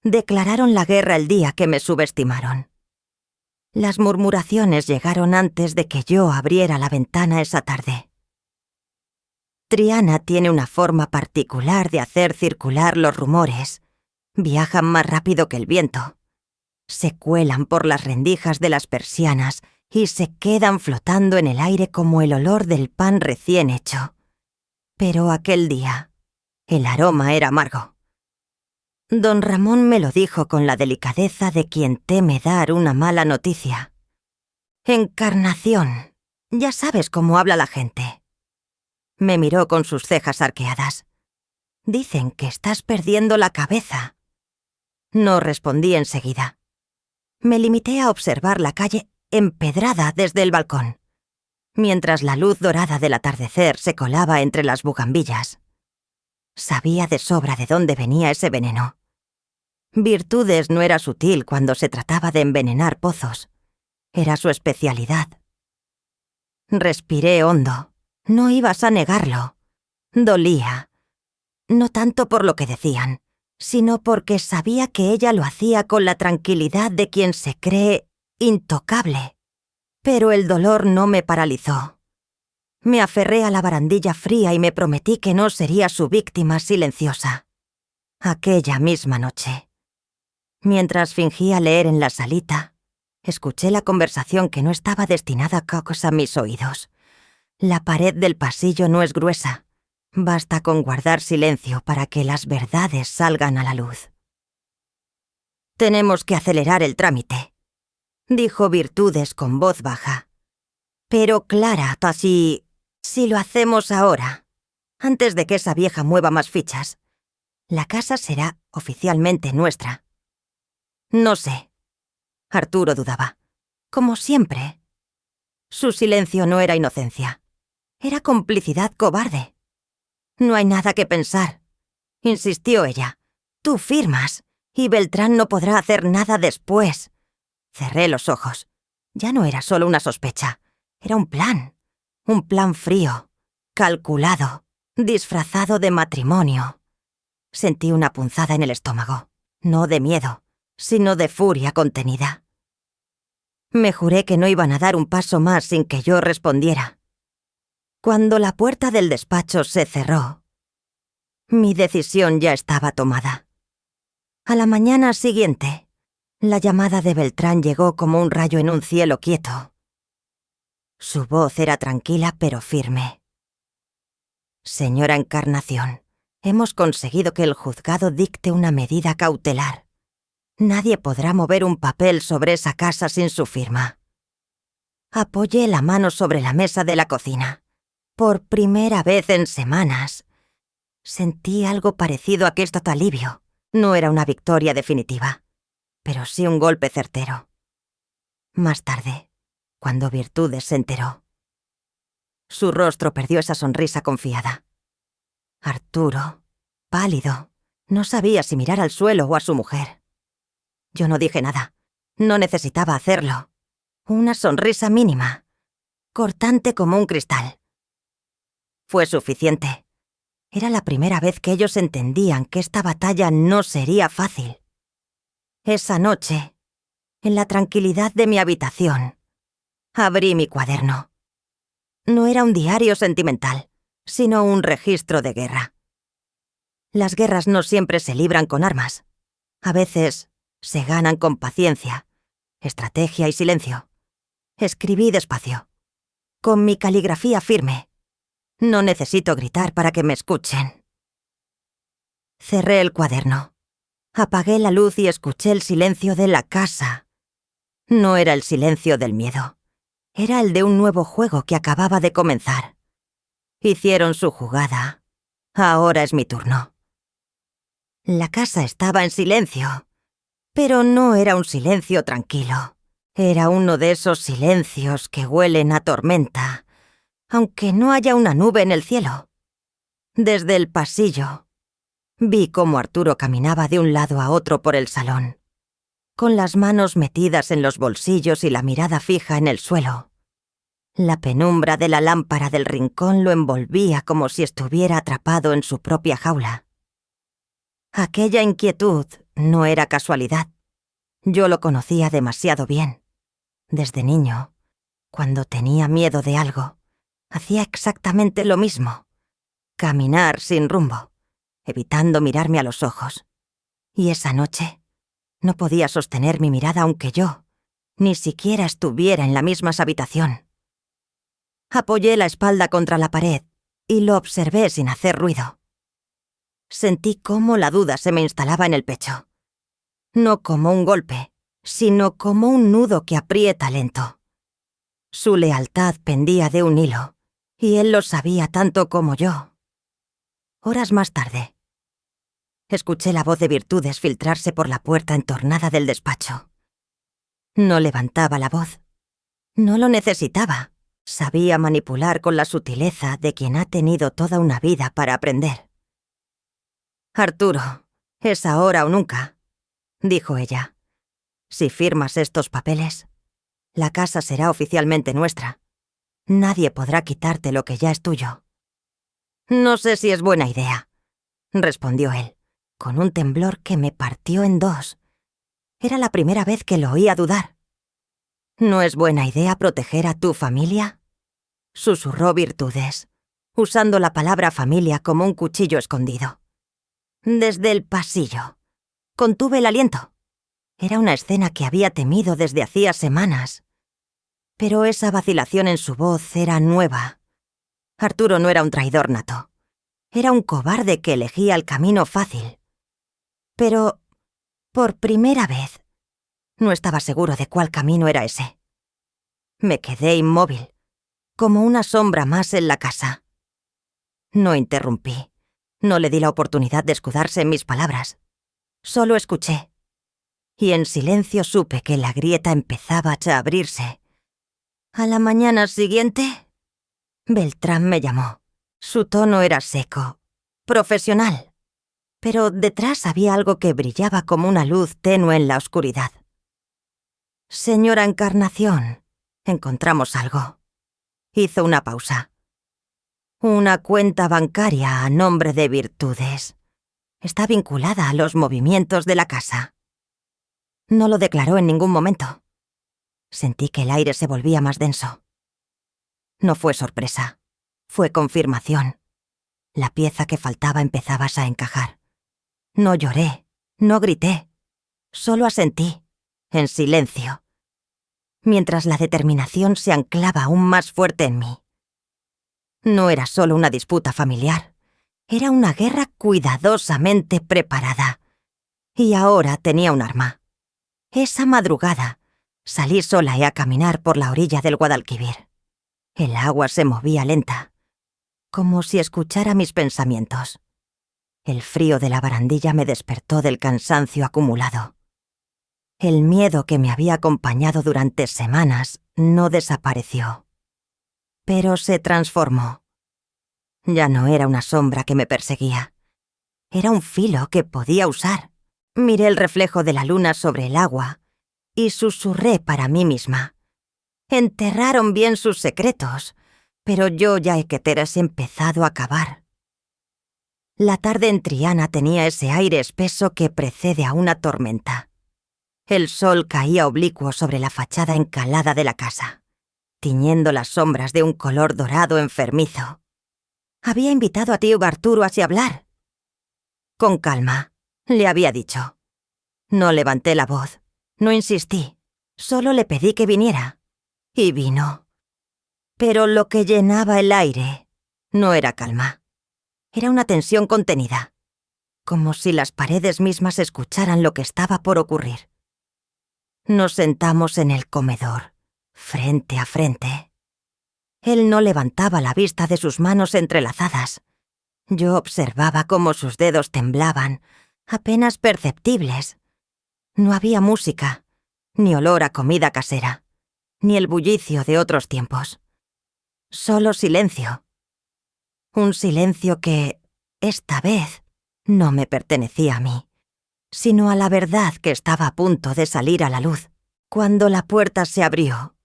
Declararon la guerra el día que me subestimaron. Las murmuraciones llegaron antes de que yo abriera la ventana esa tarde. Triana tiene una forma particular de hacer circular los rumores. Viajan más rápido que el viento. Se cuelan por las rendijas de las persianas y se quedan flotando en el aire como el olor del pan recién hecho. Pero aquel día, el aroma era amargo. Don Ramón me lo dijo con la delicadeza de quien teme dar una mala noticia. «Encarnación, ya sabes cómo habla la gente». Me miró con sus cejas arqueadas. «Dicen que estás perdiendo la cabeza». No respondí enseguida. Me limité a observar la calle empedrada desde el balcón, mientras la luz dorada del atardecer se colaba entre las bugambillas. Sabía de sobra de dónde venía ese veneno. Virtudes no era sutil cuando se trataba de envenenar pozos. Era su especialidad. Respiré hondo. No ibas a negarlo. Dolía. No tanto por lo que decían, sino porque sabía que ella lo hacía con la tranquilidad de quien se cree intocable. Pero el dolor no me paralizó. Me aferré a la barandilla fría y me prometí que no sería su víctima silenciosa. Aquella misma noche, mientras fingía leer en la salita, escuché la conversación que no estaba destinada a mis oídos. La pared del pasillo no es gruesa. Basta con guardar silencio para que las verdades salgan a la luz. «Tenemos que acelerar el trámite», dijo Virtudes con voz baja. «Pero Clara, si lo hacemos ahora, antes de que esa vieja mueva más fichas, la casa será oficialmente nuestra». «No sé». Arturo dudaba. Como siempre. Su silencio no era inocencia. Era complicidad cobarde. «No hay nada que pensar», insistió ella. «Tú firmas, y Beltrán no podrá hacer nada después». Cerré los ojos. Ya no era solo una sospecha. Era un plan frío, calculado, disfrazado de matrimonio. Sentí una punzada en el estómago, no de miedo, sino de furia contenida. Me juré que no iban a dar un paso más sin que yo respondiera. Cuando la puerta del despacho se cerró, mi decisión ya estaba tomada. A la mañana siguiente, la llamada de Beltrán llegó como un rayo en un cielo quieto. Su voz era tranquila pero firme. «Señora Encarnación, hemos conseguido que el juzgado dicte una medida cautelar. Nadie podrá mover un papel sobre esa casa sin su firma». Apoyé la mano sobre la mesa de la cocina. Por primera vez en semanas, sentí algo parecido a aquel alivio. No era una victoria definitiva, pero sí un golpe certero. Más tarde, cuando Virtudes se enteró, su rostro perdió esa sonrisa confiada. Arturo, pálido, no sabía si mirar al suelo o a su mujer. Yo no dije nada. No necesitaba hacerlo. Una sonrisa mínima, cortante como un cristal. Fue suficiente. Era la primera vez que ellos entendían que esta batalla no sería fácil. Esa noche, en la tranquilidad de mi habitación, abrí mi cuaderno. No era un diario sentimental, sino un registro de guerra. Las guerras no siempre se libran con armas. A veces se ganan con paciencia, estrategia y silencio. Escribí despacio, con mi caligrafía firme. No necesito gritar para que me escuchen. Cerré el cuaderno. Apagué la luz y escuché el silencio de la casa. No era el silencio del miedo. Era el de un nuevo juego que acababa de comenzar. Hicieron su jugada. Ahora es mi turno. La casa estaba en silencio, pero no era un silencio tranquilo. Era uno de esos silencios que huelen a tormenta, aunque no haya una nube en el cielo. Desde el pasillo, vi cómo Arturo caminaba de un lado a otro por el salón, con las manos metidas en los bolsillos y la mirada fija en el suelo. La penumbra de la lámpara del rincón lo envolvía como si estuviera atrapado en su propia jaula. Aquella inquietud no era casualidad. Yo lo conocía demasiado bien. Desde niño, cuando tenía miedo de algo, hacía exactamente lo mismo. Caminar sin rumbo, evitando mirarme a los ojos. Y esa noche, no podía sostener mi mirada aunque yo ni siquiera estuviera en la misma habitación. Apoyé la espalda contra la pared y lo observé sin hacer ruido. Sentí cómo la duda se me instalaba en el pecho. No como un golpe, sino como un nudo que aprieta lento. Su lealtad pendía de un hilo, y él lo sabía tanto como yo. Horas más tarde, escuché la voz de Virtudes filtrarse por la puerta entornada del despacho. No levantaba la voz. No lo necesitaba. Sabía manipular con la sutileza de quien ha tenido toda una vida para aprender. «Arturo, es ahora o nunca», dijo ella. «Si firmas estos papeles, la casa será oficialmente nuestra. Nadie podrá quitarte lo que ya es tuyo». «No sé si es buena idea», respondió él, con un temblor que me partió en dos. Era la primera vez que lo oía dudar. «¿No es buena idea proteger a tu familia?», susurró Virtudes, usando la palabra familia como un cuchillo escondido. Desde el pasillo contuve el aliento. Era una escena que había temido desde hacía semanas. Pero esa vacilación en su voz era nueva. Arturo no era un traidor nato. Era un cobarde que elegía el camino fácil. Pero, por primera vez, no estaba seguro de cuál camino era ese. Me quedé inmóvil, como una sombra más en la casa. No interrumpí. No le di la oportunidad de escudarse en mis palabras. Solo escuché. Y en silencio supe que la grieta empezaba a abrirse. A la mañana siguiente, Beltrán me llamó. Su tono era seco, profesional, pero detrás había algo que brillaba como una luz tenue en la oscuridad. «Señora Encarnación, encontramos algo». Hizo una pausa. «Una cuenta bancaria a nombre de Virtudes. Está vinculada a los movimientos de la casa». No lo declaró en ningún momento. Sentí que el aire se volvía más denso. No fue sorpresa, fue confirmación. La pieza que faltaba empezaba a encajar. No lloré, no grité, solo asentí, en silencio, mientras la determinación se anclaba aún más fuerte en mí. No era solo una disputa familiar, era una guerra cuidadosamente preparada. Y ahora tenía un arma. Esa madrugada, salí sola y a caminar por la orilla del Guadalquivir. El agua se movía lenta, como si escuchara mis pensamientos. El frío de la barandilla me despertó del cansancio acumulado. El miedo que me había acompañado durante semanas no desapareció, pero se transformó. Ya no era una sombra que me perseguía. Era un filo que podía usar. Miré el reflejo de la luna sobre el agua y susurré para mí misma. Enterraron bien sus secretos, pero yo ya he empezado a cavar. La tarde en Triana tenía ese aire espeso que precede a una tormenta. El sol caía oblicuo sobre la fachada encalada de la casa, tiñendo las sombras de un color dorado enfermizo. Había invitado a tío Arturo a hablar. Con calma, le había dicho. No levanté la voz, no insistí, solo le pedí que viniera. Y vino. Pero lo que llenaba el aire no era calma. Era una tensión contenida, como si las paredes mismas escucharan lo que estaba por ocurrir. Nos sentamos en el comedor, frente a frente. Él no levantaba la vista de sus manos entrelazadas. Yo observaba cómo sus dedos temblaban, apenas perceptibles. No había música, ni olor a comida casera, ni el bullicio de otros tiempos. Solo silencio. Un silencio que, esta vez, no me pertenecía a mí, sino a la verdad que estaba a punto de salir a la luz, cuando la puerta se abrió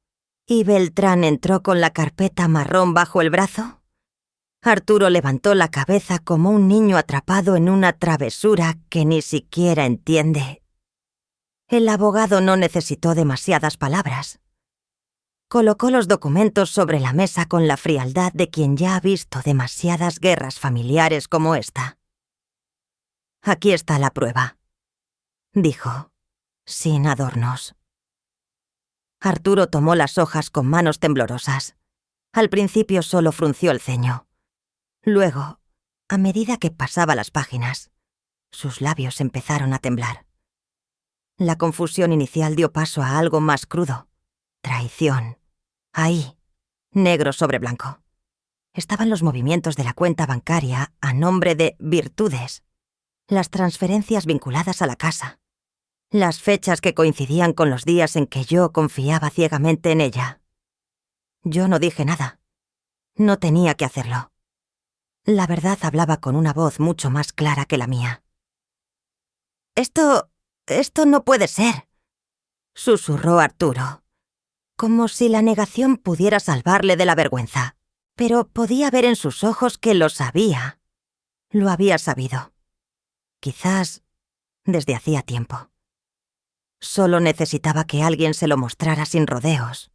y Beltrán entró con la carpeta marrón bajo el brazo. Arturo levantó la cabeza como un niño atrapado en una travesura que ni siquiera entiende. El abogado no necesitó demasiadas palabras. Colocó los documentos sobre la mesa con la frialdad de quien ya ha visto demasiadas guerras familiares como esta. «Aquí está la prueba», dijo, sin adornos. Arturo tomó las hojas con manos temblorosas. Al principio solo frunció el ceño. Luego, a medida que pasaba las páginas, sus labios empezaron a temblar. La confusión inicial dio paso a algo más crudo. Traición. Ahí, negro sobre blanco. Estaban los movimientos de la cuenta bancaria a nombre de Virtudes, las transferencias vinculadas a la casa, las fechas que coincidían con los días en que yo confiaba ciegamente en ella. Yo no dije nada. No tenía que hacerlo. La verdad hablaba con una voz mucho más clara que la mía. Esto no puede ser, susurró Arturo, como si la negación pudiera salvarle de la vergüenza. Pero podía ver en sus ojos que lo sabía. Lo había sabido. Quizás desde hacía tiempo. Solo necesitaba que alguien se lo mostrara sin rodeos.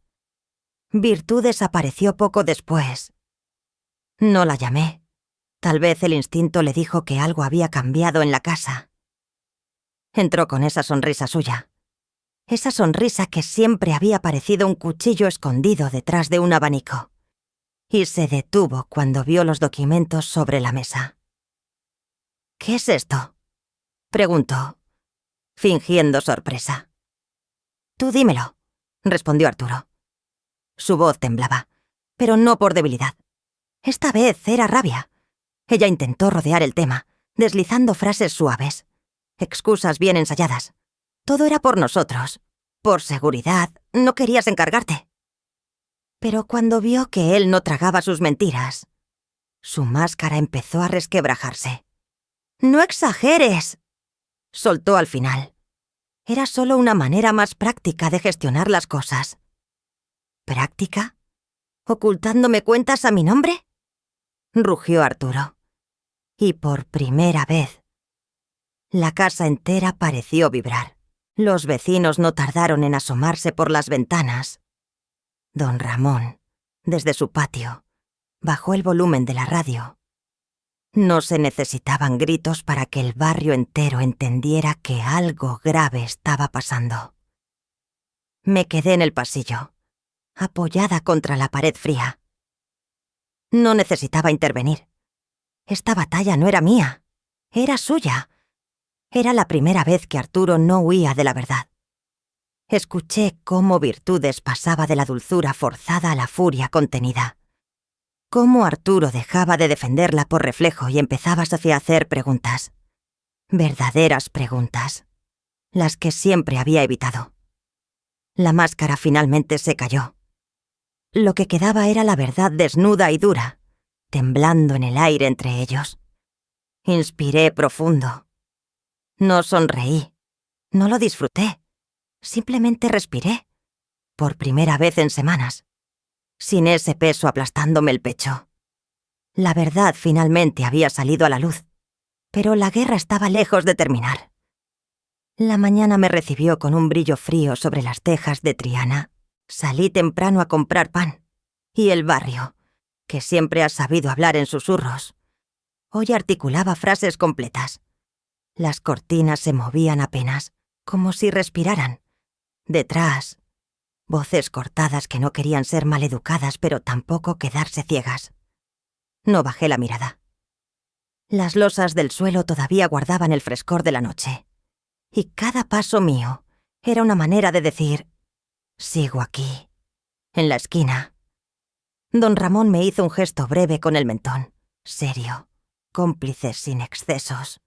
Virtud desapareció poco después. No la llamé. Tal vez el instinto le dijo que algo había cambiado en la casa. Entró con esa sonrisa suya. Esa sonrisa que siempre había parecido un cuchillo escondido detrás de un abanico. Y se detuvo cuando vio los documentos sobre la mesa. «¿Qué es esto?», preguntó, fingiendo sorpresa. «Tú dímelo», respondió Arturo. Su voz temblaba, pero no por debilidad. Esta vez era rabia. Ella intentó rodear el tema, deslizando frases suaves, excusas bien ensayadas. Todo era por nosotros. Por seguridad, no querías encargarte. Pero cuando vio que él no tragaba sus mentiras, su máscara empezó a resquebrajarse. «¡No exageres!», soltó al final. Era solo una manera más práctica de gestionar las cosas. ¿Práctica? ¿Ocultándome cuentas a mi nombre?, rugió Arturo. Y por primera vez, la casa entera pareció vibrar. Los vecinos no tardaron en asomarse por las ventanas. Don Ramón, desde su patio, bajó el volumen de la radio. No se necesitaban gritos para que el barrio entero entendiera que algo grave estaba pasando. Me quedé en el pasillo, apoyada contra la pared fría. No necesitaba intervenir. Esta batalla no era mía, era suya. Era la primera vez que Arturo no huía de la verdad. Escuché cómo Virtudes pasaba de la dulzura forzada a la furia contenida. Cómo Arturo dejaba de defenderla por reflejo y empezaba a hacer preguntas. Verdaderas preguntas. Las que siempre había evitado. La máscara finalmente se cayó. Lo que quedaba era la verdad desnuda y dura, temblando en el aire entre ellos. Inspiré profundo. No sonreí. No lo disfruté. Simplemente respiré. Por primera vez en semanas. Sin ese peso aplastándome el pecho. La verdad finalmente había salido a la luz. Pero la guerra estaba lejos de terminar. La mañana me recibió con un brillo frío sobre las tejas de Triana. Salí temprano a comprar pan. Y el barrio, que siempre ha sabido hablar en susurros, hoy articulaba frases completas. Las cortinas se movían apenas, como si respiraran. Detrás, voces cortadas que no querían ser maleducadas, pero tampoco quedarse ciegas. No bajé la mirada. Las losas del suelo todavía guardaban el frescor de la noche. Y cada paso mío era una manera de decir: sigo aquí, en la esquina. Don Ramón me hizo un gesto breve con el mentón, serio, cómplice sin excesos.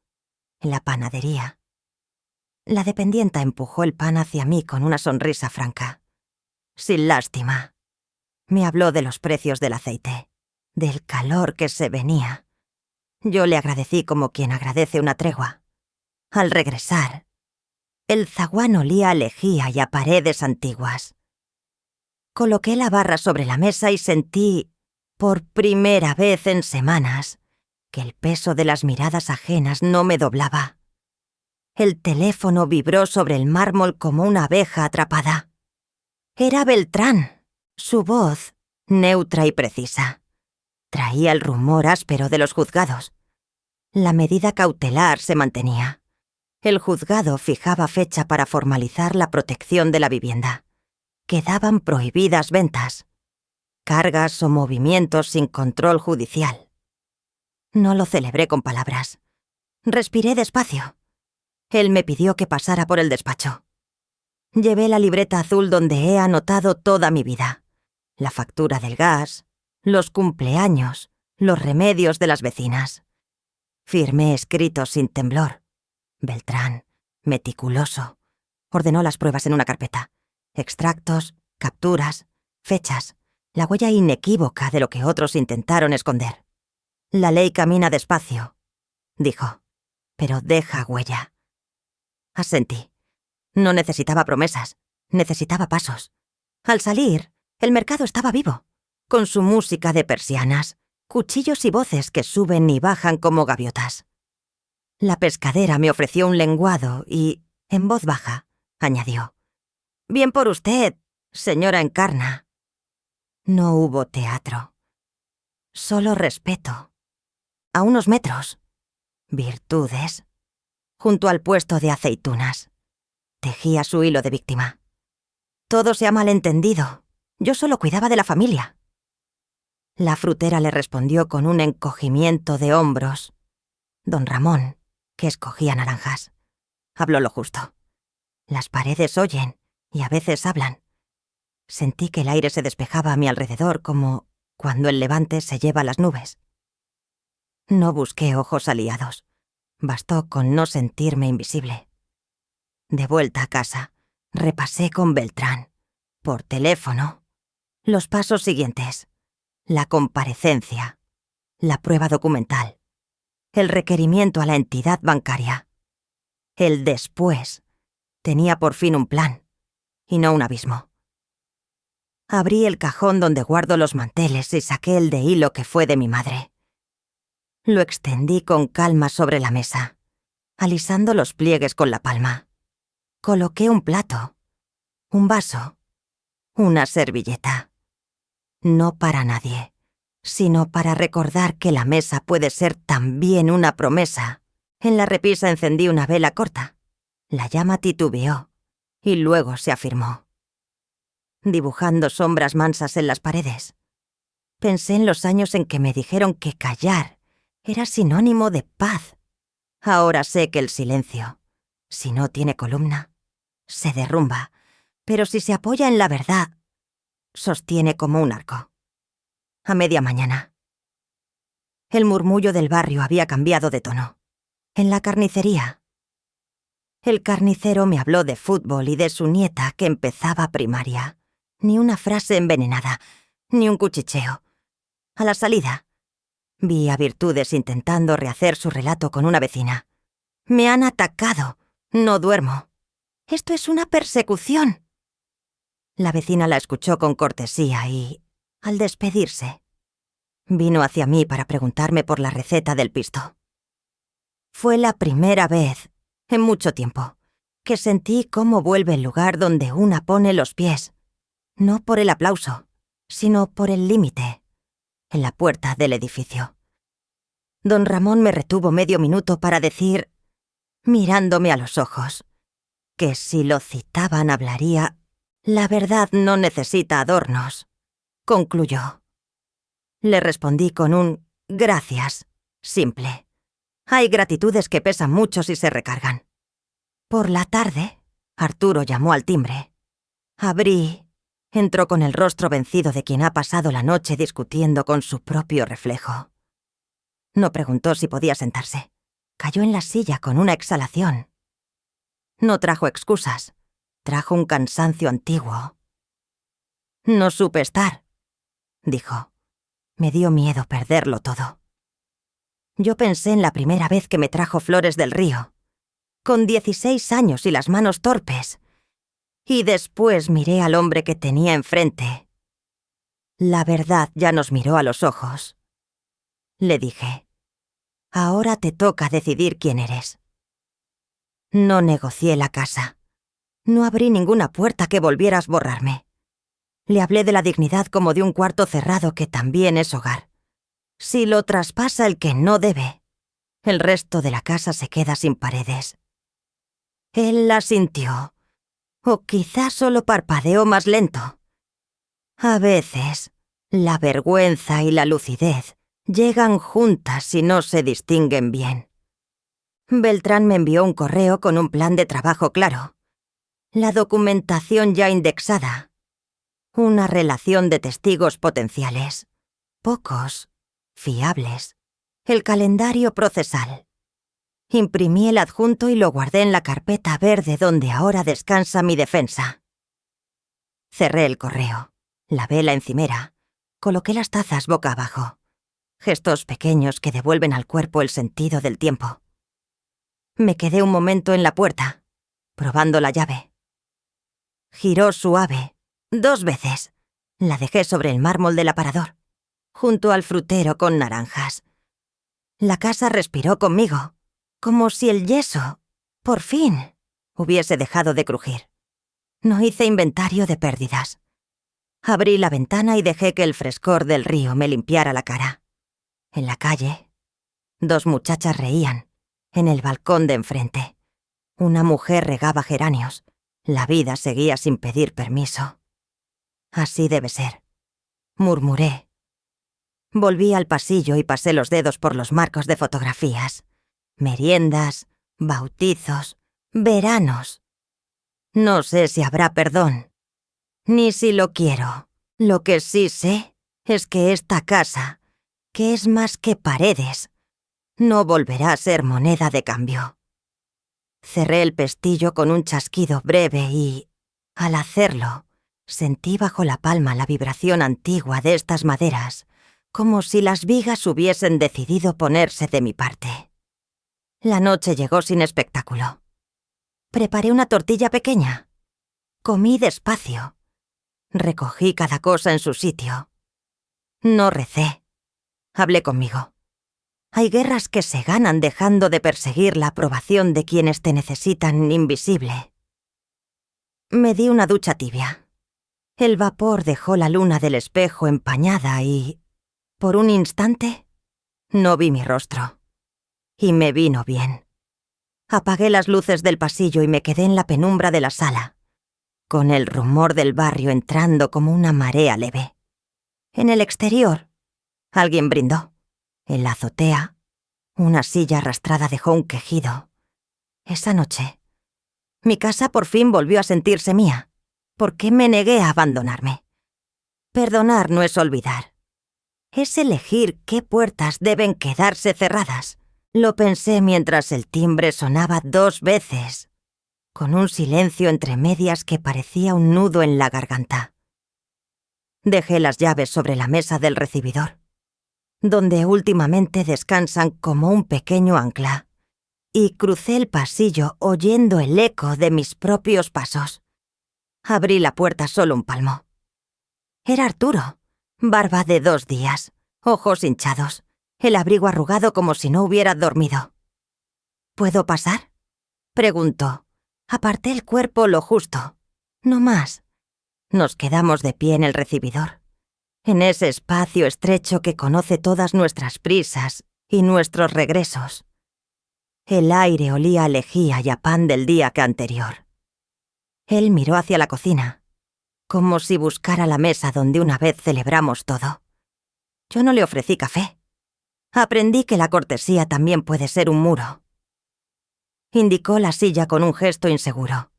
En la panadería. La dependienta empujó el pan hacia mí con una sonrisa franca. Sin lástima. Me habló de los precios del aceite, del calor que se venía. Yo le agradecí como quien agradece una tregua. Al regresar, el zaguán olía a lejía y a paredes antiguas. Coloqué la barra sobre la mesa y sentí, por primera vez en semanas, que el peso de las miradas ajenas no me doblaba. El teléfono vibró sobre el mármol como una abeja atrapada. Era Beltrán, su voz, neutra y precisa. Traía el rumor áspero de los juzgados. La medida cautelar se mantenía. El juzgado fijaba fecha para formalizar la protección de la vivienda. Quedaban prohibidas ventas, cargas o movimientos sin control judicial. No lo celebré con palabras. Respiré despacio. Él me pidió que pasara por el despacho. Llevé la libreta azul donde he anotado toda mi vida. La factura del gas, los cumpleaños, los remedios de las vecinas. Firmé escritos sin temblor. Beltrán, meticuloso, ordenó las pruebas en una carpeta. Extractos, capturas, fechas. la huella inequívoca de lo que otros intentaron esconder. La ley camina despacio, dijo, pero deja huella. Asentí. No necesitaba promesas, necesitaba pasos. Al salir, el mercado estaba vivo, con su música de persianas, cuchillos y voces que suben y bajan como gaviotas. La pescadera me ofreció un lenguado y, en voz baja, añadió: «Bien por usted, señora Encarna». No hubo teatro. Solo respeto. A unos metros. Virtudes. Junto al puesto de aceitunas. Tejía su hilo de víctima. Todo se ha malentendido. Yo solo cuidaba de la familia. La frutera le respondió con un encogimiento de hombros. Don Ramón, que escogía naranjas, habló lo justo. Las paredes oyen y a veces hablan. Sentí que el aire se despejaba a mi alrededor como cuando el levante se lleva las nubes. No busqué ojos aliados. Bastó con no sentirme invisible. De vuelta a casa, repasé con Beltrán, por teléfono, los pasos siguientes: la comparecencia, la prueba documental, el requerimiento a la entidad bancaria. El después tenía por fin un plan, y no un abismo. Abrí el cajón donde guardo los manteles y saqué el de hilo que fue de mi madre. Lo extendí con calma sobre la mesa, alisando los pliegues con la palma. Coloqué un plato, un vaso, una servilleta. No para nadie, sino para recordar que la mesa puede ser también una promesa. En la repisa encendí una vela corta. La llama titubeó y luego se afirmó, dibujando sombras mansas en las paredes. Pensé en los años en que me dijeron que callar era sinónimo de paz. Ahora sé que el silencio, si no tiene columna, se derrumba, pero si se apoya en la verdad, sostiene como un arco. A media mañana. El murmullo del barrio había cambiado de tono. En la carnicería. El carnicero me habló de fútbol y de su nieta que empezaba primaria. Ni una frase envenenada, ni un cuchicheo. A la salida, vi a Virtudes intentando rehacer su relato con una vecina. «Me han atacado. No duermo. Esto es una persecución». La vecina la escuchó con cortesía y, al despedirse, vino hacia mí para preguntarme por la receta del pisto. Fue la primera vez, en mucho tiempo, que sentí cómo vuelve el lugar donde una pone los pies, no por el aplauso, sino por el límite, en la puerta del edificio. Don Ramón me retuvo medio minuto para decir, mirándome a los ojos, que si lo citaban hablaría. «La verdad no necesita adornos», concluyó. Le respondí con un «gracias», simple. Hay gratitudes que pesan mucho si se recargan. Por la tarde, Arturo llamó al timbre. Abrí. Entró con el rostro vencido de quien ha pasado la noche discutiendo con su propio reflejo. No preguntó si podía sentarse. Cayó en la silla con una exhalación. No trajo excusas. Trajo un cansancio antiguo. «No supe estar», dijo. Me dio miedo perderlo todo. Yo pensé en la primera vez que me trajo flores del río, con 16 años y las manos torpes, y después miré al hombre que tenía enfrente. La verdad ya nos miró a los ojos. Le dije, «Ahora te toca decidir quién eres». No negocié la casa. No abrí ninguna puerta que volviera a borrarme. Le hablé de la dignidad como de un cuarto cerrado que también es hogar. Si lo traspasa el que no debe, el resto de la casa se queda sin paredes. Él la sintió, o quizá solo parpadeó más lento. A veces, la vergüenza y la lucidez llegan juntas y no se distinguen bien. Beltrán me envió un correo con un plan de trabajo claro. La documentación ya indexada. Una relación de testigos potenciales. Pocos, fiables. El calendario procesal. Imprimí el adjunto y lo guardé en la carpeta verde donde ahora descansa mi defensa. Cerré el correo, lavé la encimera, Coloqué las tazas boca abajo. Gestos pequeños que devuelven al cuerpo el sentido del tiempo. Me quedé un momento en la puerta, probando la llave. Giró suave, 2 veces. La dejé sobre el mármol del aparador, junto al frutero con naranjas. La casa respiró conmigo, como si el yeso, por fin, hubiese dejado de crujir. No hice inventario de pérdidas. Abrí la ventana y dejé que el frescor del río me limpiara la cara. En la calle, 2 muchachas reían, en el balcón de enfrente. Una mujer regaba geranios. La vida seguía sin pedir permiso. Así debe ser, murmuré. Volví al pasillo y pasé los dedos por los marcos de fotografías. Meriendas, bautizos, veranos. No sé si habrá perdón, ni si lo quiero. Lo que sí sé es que esta casa, que es más que paredes, no volverá a ser moneda de cambio. Cerré el pestillo con un chasquido breve y, al hacerlo, sentí bajo la palma la vibración antigua de estas maderas, como si las vigas hubiesen decidido ponerse de mi parte. La noche llegó sin espectáculo. Preparé una tortilla pequeña. Comí despacio. Recogí cada cosa en su sitio. No recé. Hablé conmigo. Hay guerras que se ganan dejando de perseguir la aprobación de quienes te necesitan invisible. Me di una ducha tibia. El vapor dejó la luna del espejo empañada y, por un instante, no vi mi rostro. Y me vino bien. Apagué las luces del pasillo y me quedé en la penumbra de la sala, con el rumor del barrio entrando como una marea leve. En el exterior, alguien brindó. En la azotea, una silla arrastrada dejó un quejido. Esa noche, mi casa por fin volvió a sentirse mía, porque me negué a abandonarme. Perdonar no es olvidar. Es elegir qué puertas deben quedarse cerradas. Lo pensé mientras el timbre sonaba 2 veces, con un silencio entre medias que parecía un nudo en la garganta. Dejé las llaves sobre la mesa del recibidor, donde últimamente descansan como un pequeño ancla, y crucé el pasillo oyendo el eco de mis propios pasos. Abrí la puerta solo un palmo. Era Arturo, barba de 2 días, ojos hinchados, el abrigo arrugado como si no hubiera dormido. ¿Puedo pasar?, preguntó. Aparté el cuerpo lo justo, no más. Nos quedamos de pie en el recibidor, en ese espacio estrecho que conoce todas nuestras prisas y nuestros regresos. El aire olía a lejía y a pan del día que anterior. Él miró hacia la cocina, como si buscara la mesa donde una vez celebramos todo. Yo no le ofrecí café. Aprendí que la cortesía también puede ser un muro. Indicó la silla con un gesto inseguro.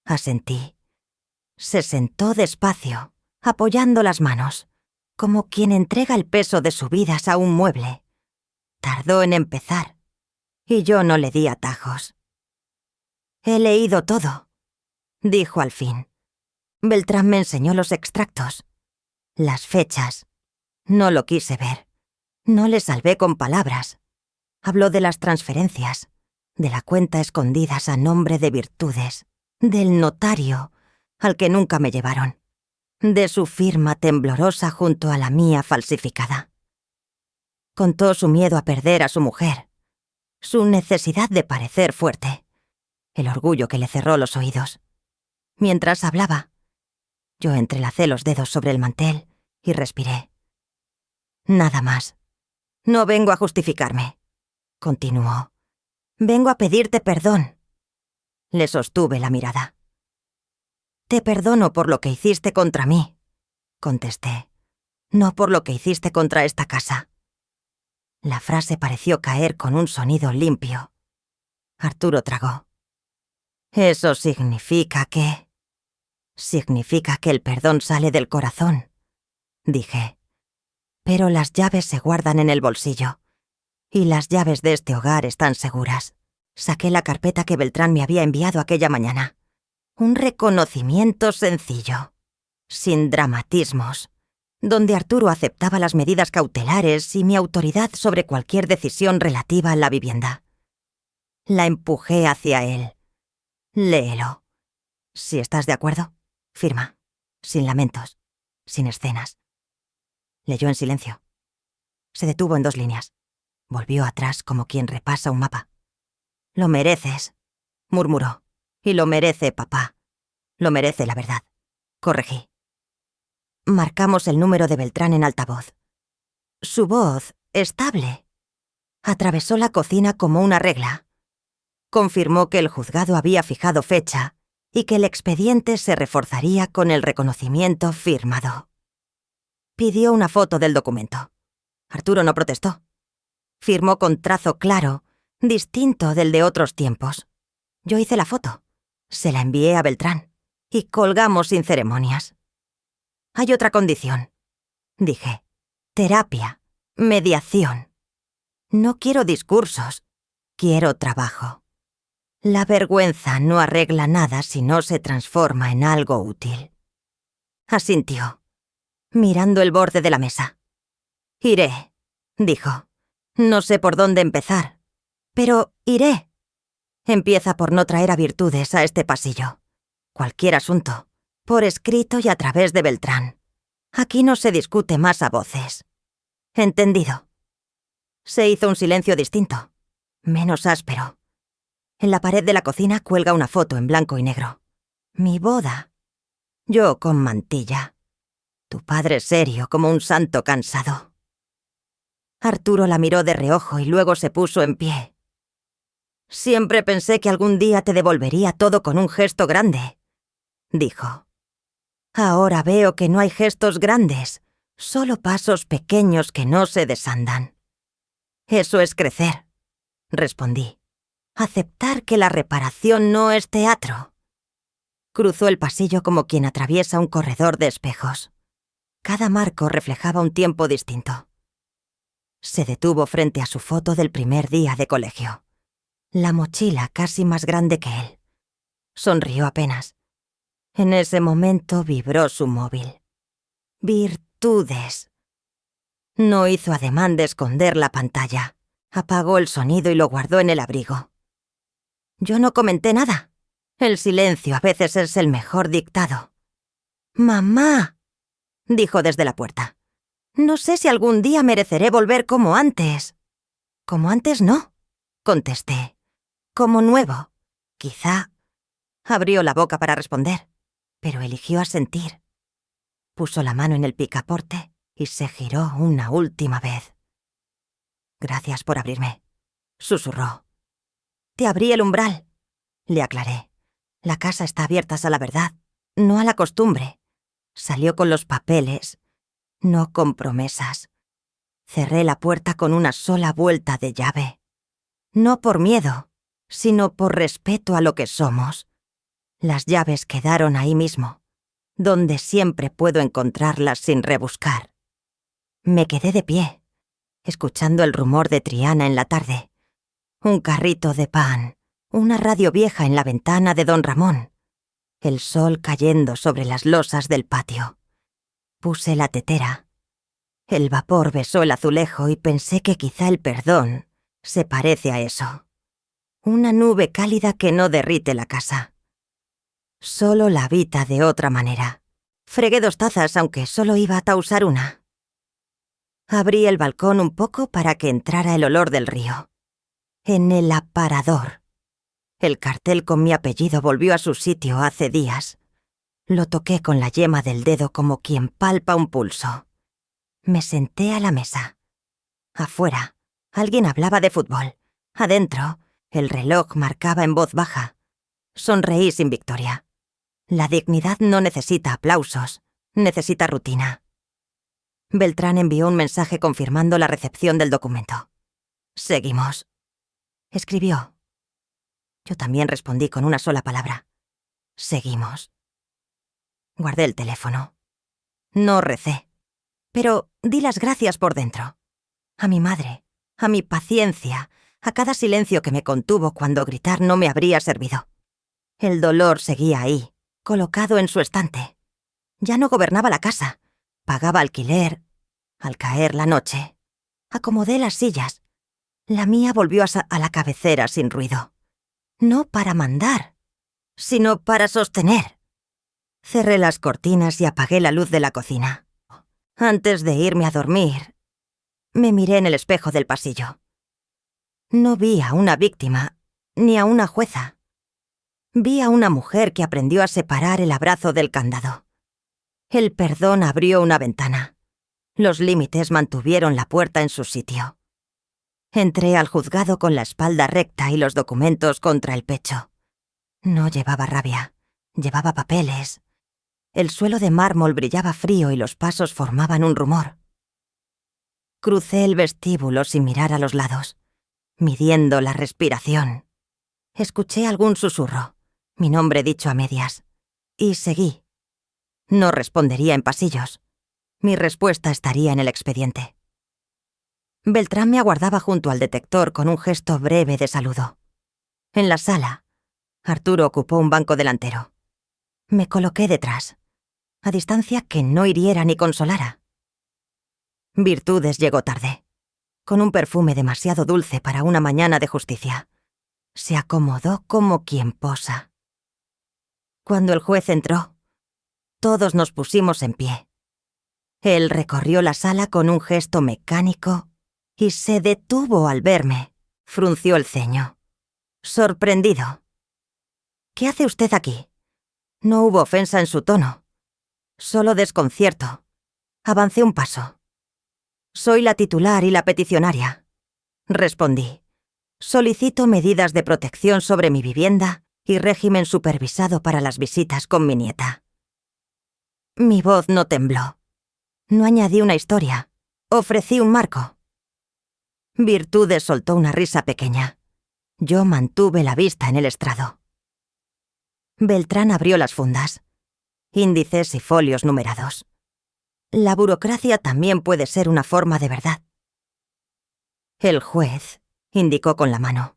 Asentí. Se sentó despacio, apoyando las manos, como quien entrega el peso de su vida a un mueble. Tardó en empezar, y yo no le di atajos. «He leído todo», dijo al fin. Beltrán me enseñó los extractos, las fechas. No lo quise ver. No le salvé con palabras. Habló de las transferencias, de la cuenta escondidas a nombre de Virtudes, del notario, al que nunca me llevaron, de su firma temblorosa junto a la mía falsificada. Contó su miedo a perder a su mujer, su necesidad de parecer fuerte, el orgullo que le cerró los oídos. Mientras hablaba, yo entrelacé los dedos sobre el mantel y respiré. Nada más. No vengo a justificarme, continuó. Vengo a pedirte perdón. Le sostuve la mirada. Te perdono por lo que hiciste contra mí, contesté. No por lo que hiciste contra esta casa. La frase pareció caer con un sonido limpio. Arturo tragó. Eso significa que... Significa que el perdón sale del corazón, dije. Pero las llaves se guardan en el bolsillo. Y las llaves de este hogar están seguras. Saqué la carpeta que Beltrán me había enviado aquella mañana. Un reconocimiento sencillo, sin dramatismos. donde Arturo aceptaba las medidas cautelares y mi autoridad sobre cualquier decisión relativa a la vivienda. La empujé hacia él. Léelo. Si estás de acuerdo, firma. Sin lamentos, sin escenas. Leyó en silencio. Se detuvo en 2 líneas. Volvió atrás como quien repasa un mapa. «Lo mereces», murmuró. «Y lo merece papá. Lo merece la verdad», corregí. Marcamos el número de Beltrán en altavoz. Su voz, estable, atravesó la cocina como una regla. Confirmó que el juzgado había fijado fecha y que el expediente se reforzaría con el reconocimiento firmado. Pidió una foto del documento. Arturo no protestó. Firmó con trazo claro, distinto del de otros tiempos. Yo hice la foto. Se la envié a Beltrán y colgamos sin ceremonias. «Hay otra condición», dije. «Terapia, mediación. No quiero discursos, quiero trabajo. La vergüenza no arregla nada si no se transforma en algo útil». Asintió, mirando el borde de la mesa. «Iré», dijo. «No sé por dónde empezar, pero iré. Empieza por no traer a Virtudes a este pasillo. Cualquier asunto, por escrito y a través de Beltrán. Aquí no se discute más a voces. ¿Entendido?» Se hizo un silencio distinto, menos áspero. En la pared de la cocina cuelga una foto en blanco y negro. Mi boda. Yo con mantilla. Tu padre serio como un santo cansado. Arturo la miró de reojo y luego se puso en pie. «Siempre pensé que algún día te devolvería todo con un gesto grande», dijo. «Ahora veo que no hay gestos grandes, solo pasos pequeños que no se desandan». «Eso es crecer», respondí. «Aceptar que la reparación no es teatro». Cruzó el pasillo como quien atraviesa un corredor de espejos. Cada marco reflejaba un tiempo distinto. Se detuvo frente a su foto del primer día de colegio. La mochila casi más grande que él. Sonrió apenas. En ese momento vibró su móvil. Virtudes. No hizo ademán de esconder la pantalla. Apagó el sonido y lo guardó en el abrigo. Yo no comenté nada. El silencio a veces es el mejor dictado. «Mamá», dijo desde la puerta. «No sé si algún día mereceré volver como antes». «Como antes no», contesté. «Como nuevo. Quizá». Abrió la boca para responder, pero eligió asentir. Puso la mano en el picaporte y se giró una última vez. «Gracias por abrirme», susurró. «Te abrí el umbral», le aclaré. «La casa está abierta a la verdad, no a la costumbre. Salió con los papeles, no con promesas. Cerré la puerta con una sola vuelta de llave. No por miedo, sino por respeto a lo que somos. Las llaves quedaron ahí mismo, donde siempre puedo encontrarlas sin rebuscar». Me quedé de pie, escuchando el rumor de Triana en la tarde. Un carrito de pan, una radio vieja en la ventana de don Ramón. El sol cayendo sobre las losas del patio. Puse la tetera. El vapor besó el azulejo y pensé que quizá el perdón se parece a eso. Una nube cálida que no derrite la casa. Solo la habita de otra manera. Fregué 2 tazas, aunque solo iba a usar una. Abrí el balcón un poco para que entrara el olor del río. En el aparador. El cartel con mi apellido volvió a su sitio hace días. Lo toqué con la yema del dedo como quien palpa un pulso. Me senté a la mesa. Afuera, alguien hablaba de fútbol. Adentro, el reloj marcaba en voz baja. Sonreí sin victoria. La dignidad no necesita aplausos, necesita rutina. Beltrán envió un mensaje confirmando la recepción del documento. «Seguimos», escribió. Yo también respondí con una sola palabra. «Seguimos». Guardé el teléfono. No recé, pero di las gracias por dentro. A mi madre, a mi paciencia, a cada silencio que me contuvo cuando gritar no me habría servido. El dolor seguía ahí, colocado en su estante. Ya no gobernaba la casa. pagaba alquiler. Al caer la noche, acomodé las sillas. La mía volvió a la cabecera sin ruido. No para mandar, sino para sostener. Cerré las cortinas y apagué la luz de la cocina. Antes de irme a dormir, me miré en el espejo del pasillo. No vi a una víctima, ni a una jueza. Vi a una mujer que aprendió a separar el abrazo del candado. El perdón abrió una ventana. Los límites mantuvieron la puerta en su sitio. Entré al juzgado con la espalda recta y los documentos contra el pecho. No llevaba rabia, llevaba papeles. El suelo de mármol brillaba frío y los pasos formaban un rumor. Crucé el vestíbulo sin mirar a los lados, midiendo la respiración. Escuché algún susurro, mi nombre dicho a medias, y seguí. No respondería en pasillos. Mi respuesta estaría en el expediente. Beltrán me aguardaba junto al detector con un gesto breve de saludo. En la sala, Arturo ocupó un banco delantero. Me coloqué detrás, a distancia que no hiriera ni consolara. Virtudes llegó tarde, con un perfume demasiado dulce para una mañana de justicia. Se acomodó como quien posa. Cuando el juez entró, todos nos pusimos en pie. Él recorrió la sala con un gesto mecánico y se detuvo al verme. Frunció el ceño, sorprendido. ¿Qué hace usted aquí? No hubo ofensa en su tono, solo desconcierto. Avancé un paso. Soy la titular y la peticionaria, respondí. Solicito medidas de protección sobre mi vivienda y régimen supervisado para las visitas con mi nieta. Mi voz no tembló. No añadí una historia. Ofrecí un marco. Virtudes soltó una risa pequeña. Yo mantuve la vista en el estrado. Beltrán abrió las fundas. Índices y folios numerados. La burocracia también puede ser una forma de verdad. El juez indicó con la mano.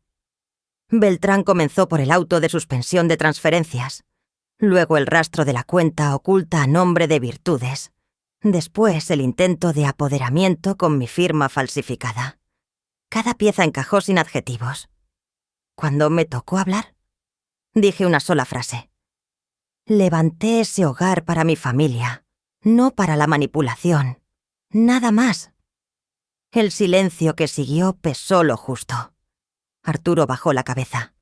Beltrán comenzó por el auto de suspensión de transferencias, luego el rastro de la cuenta oculta a nombre de Virtudes, después el intento de apoderamiento con mi firma falsificada. Cada pieza encajó sin adjetivos. Cuando me tocó hablar, dije una sola frase. Levanté ese hogar para mi familia, no para la manipulación. Nada más. El silencio que siguió pesó lo justo. Arturo bajó la cabeza.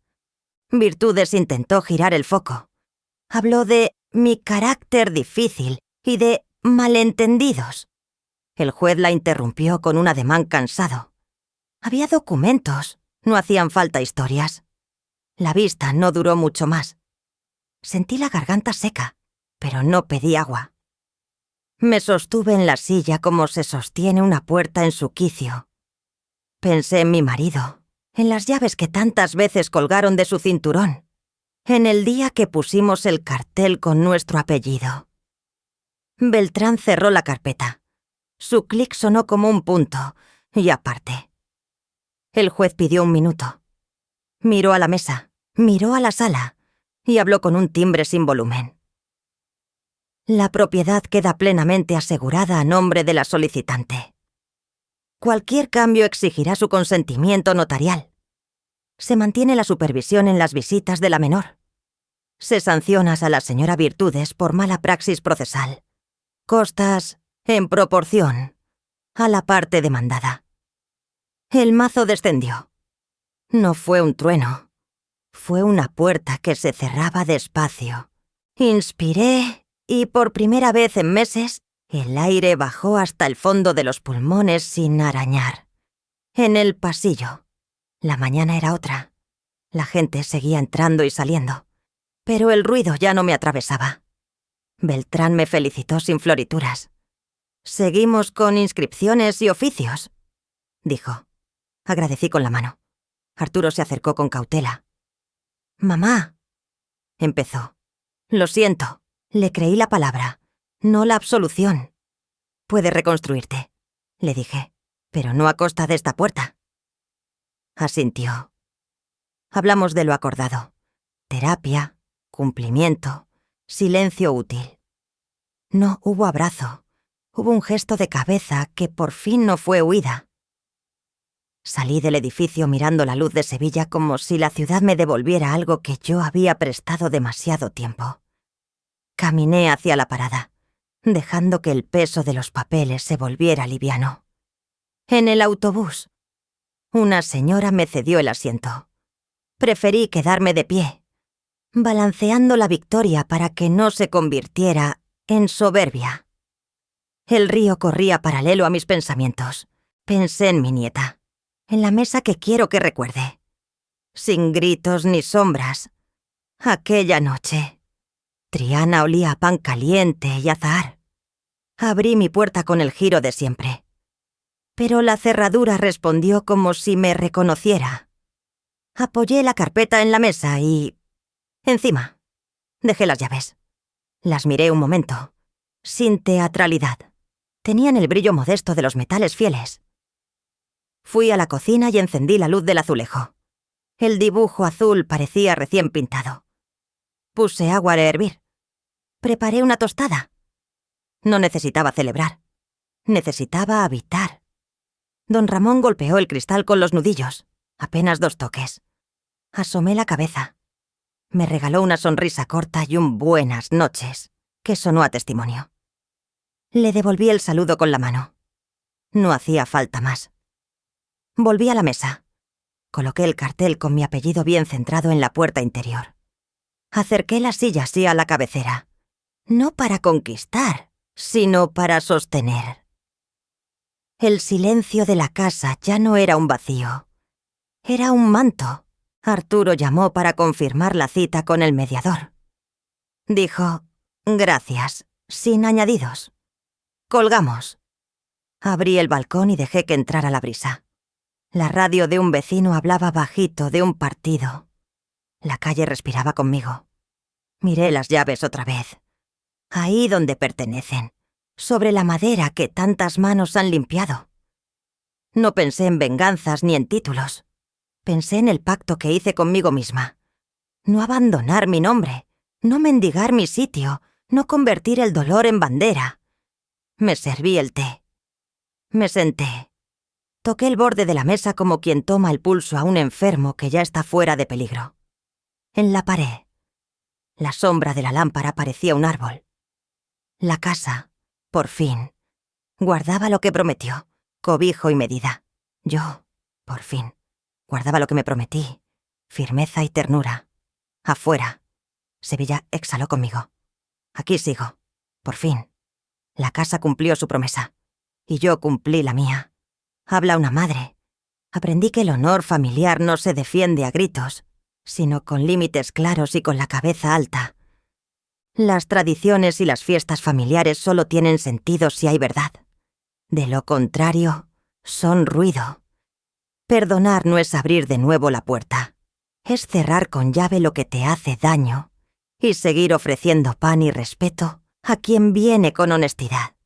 Virtudes intentó girar el foco. Habló de mi carácter difícil y de malentendidos. El juez la interrumpió con un ademán cansado. Había documentos, no hacían falta historias. La vista no duró mucho más. Sentí la garganta seca, pero no pedí agua. Me sostuve en la silla como se sostiene una puerta en su quicio. Pensé en mi marido, en las llaves que tantas veces colgaron de su cinturón, en el día que pusimos el cartel con nuestro apellido. Beltrán cerró la carpeta. Su clic sonó como un punto, y aparte. El juez pidió un minuto. Miró a la mesa, miró a la sala, y habló con un timbre sin volumen. La propiedad queda plenamente asegurada a nombre de la solicitante. Cualquier cambio exigirá su consentimiento notarial. Se mantiene la supervisión en las visitas de la menor. Se sanciona a la señora Virtudes por mala praxis procesal. Costas en proporción a la parte demandada. El mazo descendió. No fue un trueno. Fue una puerta que se cerraba despacio. Inspiré y por primera vez en meses el aire bajó hasta el fondo de los pulmones sin arañar. En el pasillo. La mañana era otra. La gente seguía entrando y saliendo. Pero el ruido ya no me atravesaba. Beltrán me felicitó sin florituras. «Seguimos con inscripciones y oficios», dijo. Agradecí con la mano. Arturo se acercó con cautela. «Mamá», empezó. «Lo siento, le creí la palabra, no la absolución. Puedes reconstruirte», le dije, «pero no a costa de esta puerta». Asintió. Hablamos de lo acordado. Terapia, cumplimiento, silencio útil. No hubo abrazo, Hubo un gesto de cabeza que por fin no fue huida. Salí del edificio mirando la luz de Sevilla como si la ciudad me devolviera algo que yo había prestado demasiado tiempo. Caminé hacia la parada, dejando que el peso de los papeles se volviera liviano. En el autobús, una señora me cedió el asiento. Preferí quedarme de pie, balanceando la victoria para que no se convirtiera en soberbia. El río corría paralelo a mis pensamientos. Pensé en mi nieta, en la mesa que quiero que recuerde. Sin gritos ni sombras. Aquella noche, Triana olía a pan caliente y azahar. Abrí mi puerta con el giro de siempre. Pero la cerradura respondió como si me reconociera. Apoyé la carpeta en la mesa y... encima, dejé las llaves. Las miré un momento, sin teatralidad. Tenían el brillo modesto de los metales fieles. Fui a la cocina y encendí la luz del azulejo. El dibujo azul parecía recién pintado. Puse agua a hervir. Preparé una tostada. No necesitaba celebrar. Necesitaba habitar. Don Ramón golpeó el cristal con los nudillos. Apenas 2 toques. Asomé la cabeza. Me regaló una sonrisa corta y un buenas noches, que sonó a testimonio. Le devolví el saludo con la mano. No hacía falta más. Volví a la mesa. Coloqué el cartel con mi apellido bien centrado en la puerta interior. Acerqué la silla así a la cabecera. No para conquistar, sino para sostener. El silencio de la casa ya no era un vacío. Era un manto. Arturo llamó para confirmar la cita con el mediador. Dijo, gracias, sin añadidos. Colgamos. Abrí el balcón y dejé que entrara la brisa. La radio de un vecino hablaba bajito de un partido. La calle respiraba conmigo. Miré las llaves otra vez. Ahí donde pertenecen, sobre la madera que tantas manos han limpiado. No pensé en venganzas ni en títulos. Pensé en el pacto que hice conmigo misma. No abandonar mi nombre, no mendigar mi sitio, no convertir el dolor en bandera. Me serví el té. Me senté. Toqué el borde de la mesa como quien toma el pulso a un enfermo que ya está fuera de peligro. En la pared, la sombra de la lámpara parecía un árbol. La casa, por fin, guardaba lo que prometió, cobijo y medida. Yo, por fin, guardaba lo que me prometí, firmeza y ternura. Afuera, Sevilla exhaló conmigo. Aquí sigo, por fin. La casa cumplió su promesa, y yo cumplí la mía. Habla una madre. Aprendí que el honor familiar no se defiende a gritos, sino con límites claros y con la cabeza alta. Las tradiciones y las fiestas familiares solo tienen sentido si hay verdad. De lo contrario, son ruido. Perdonar no es abrir de nuevo la puerta. Es cerrar con llave lo que te hace daño y seguir ofreciendo pan y respeto a quien viene con honestidad.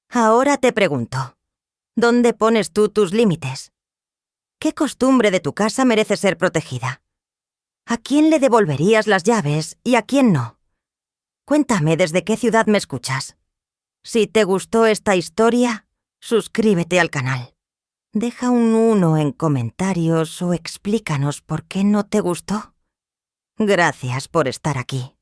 Ahora te pregunto, ¿dónde pones tú tus límites? ¿Qué costumbre de tu casa merece ser protegida? ¿A quién le devolverías las llaves y a quién no? Cuéntame desde qué ciudad me escuchas. Si te gustó esta historia, suscríbete al canal. Deja un 1 en comentarios o explícanos por qué no te gustó. Gracias por estar aquí.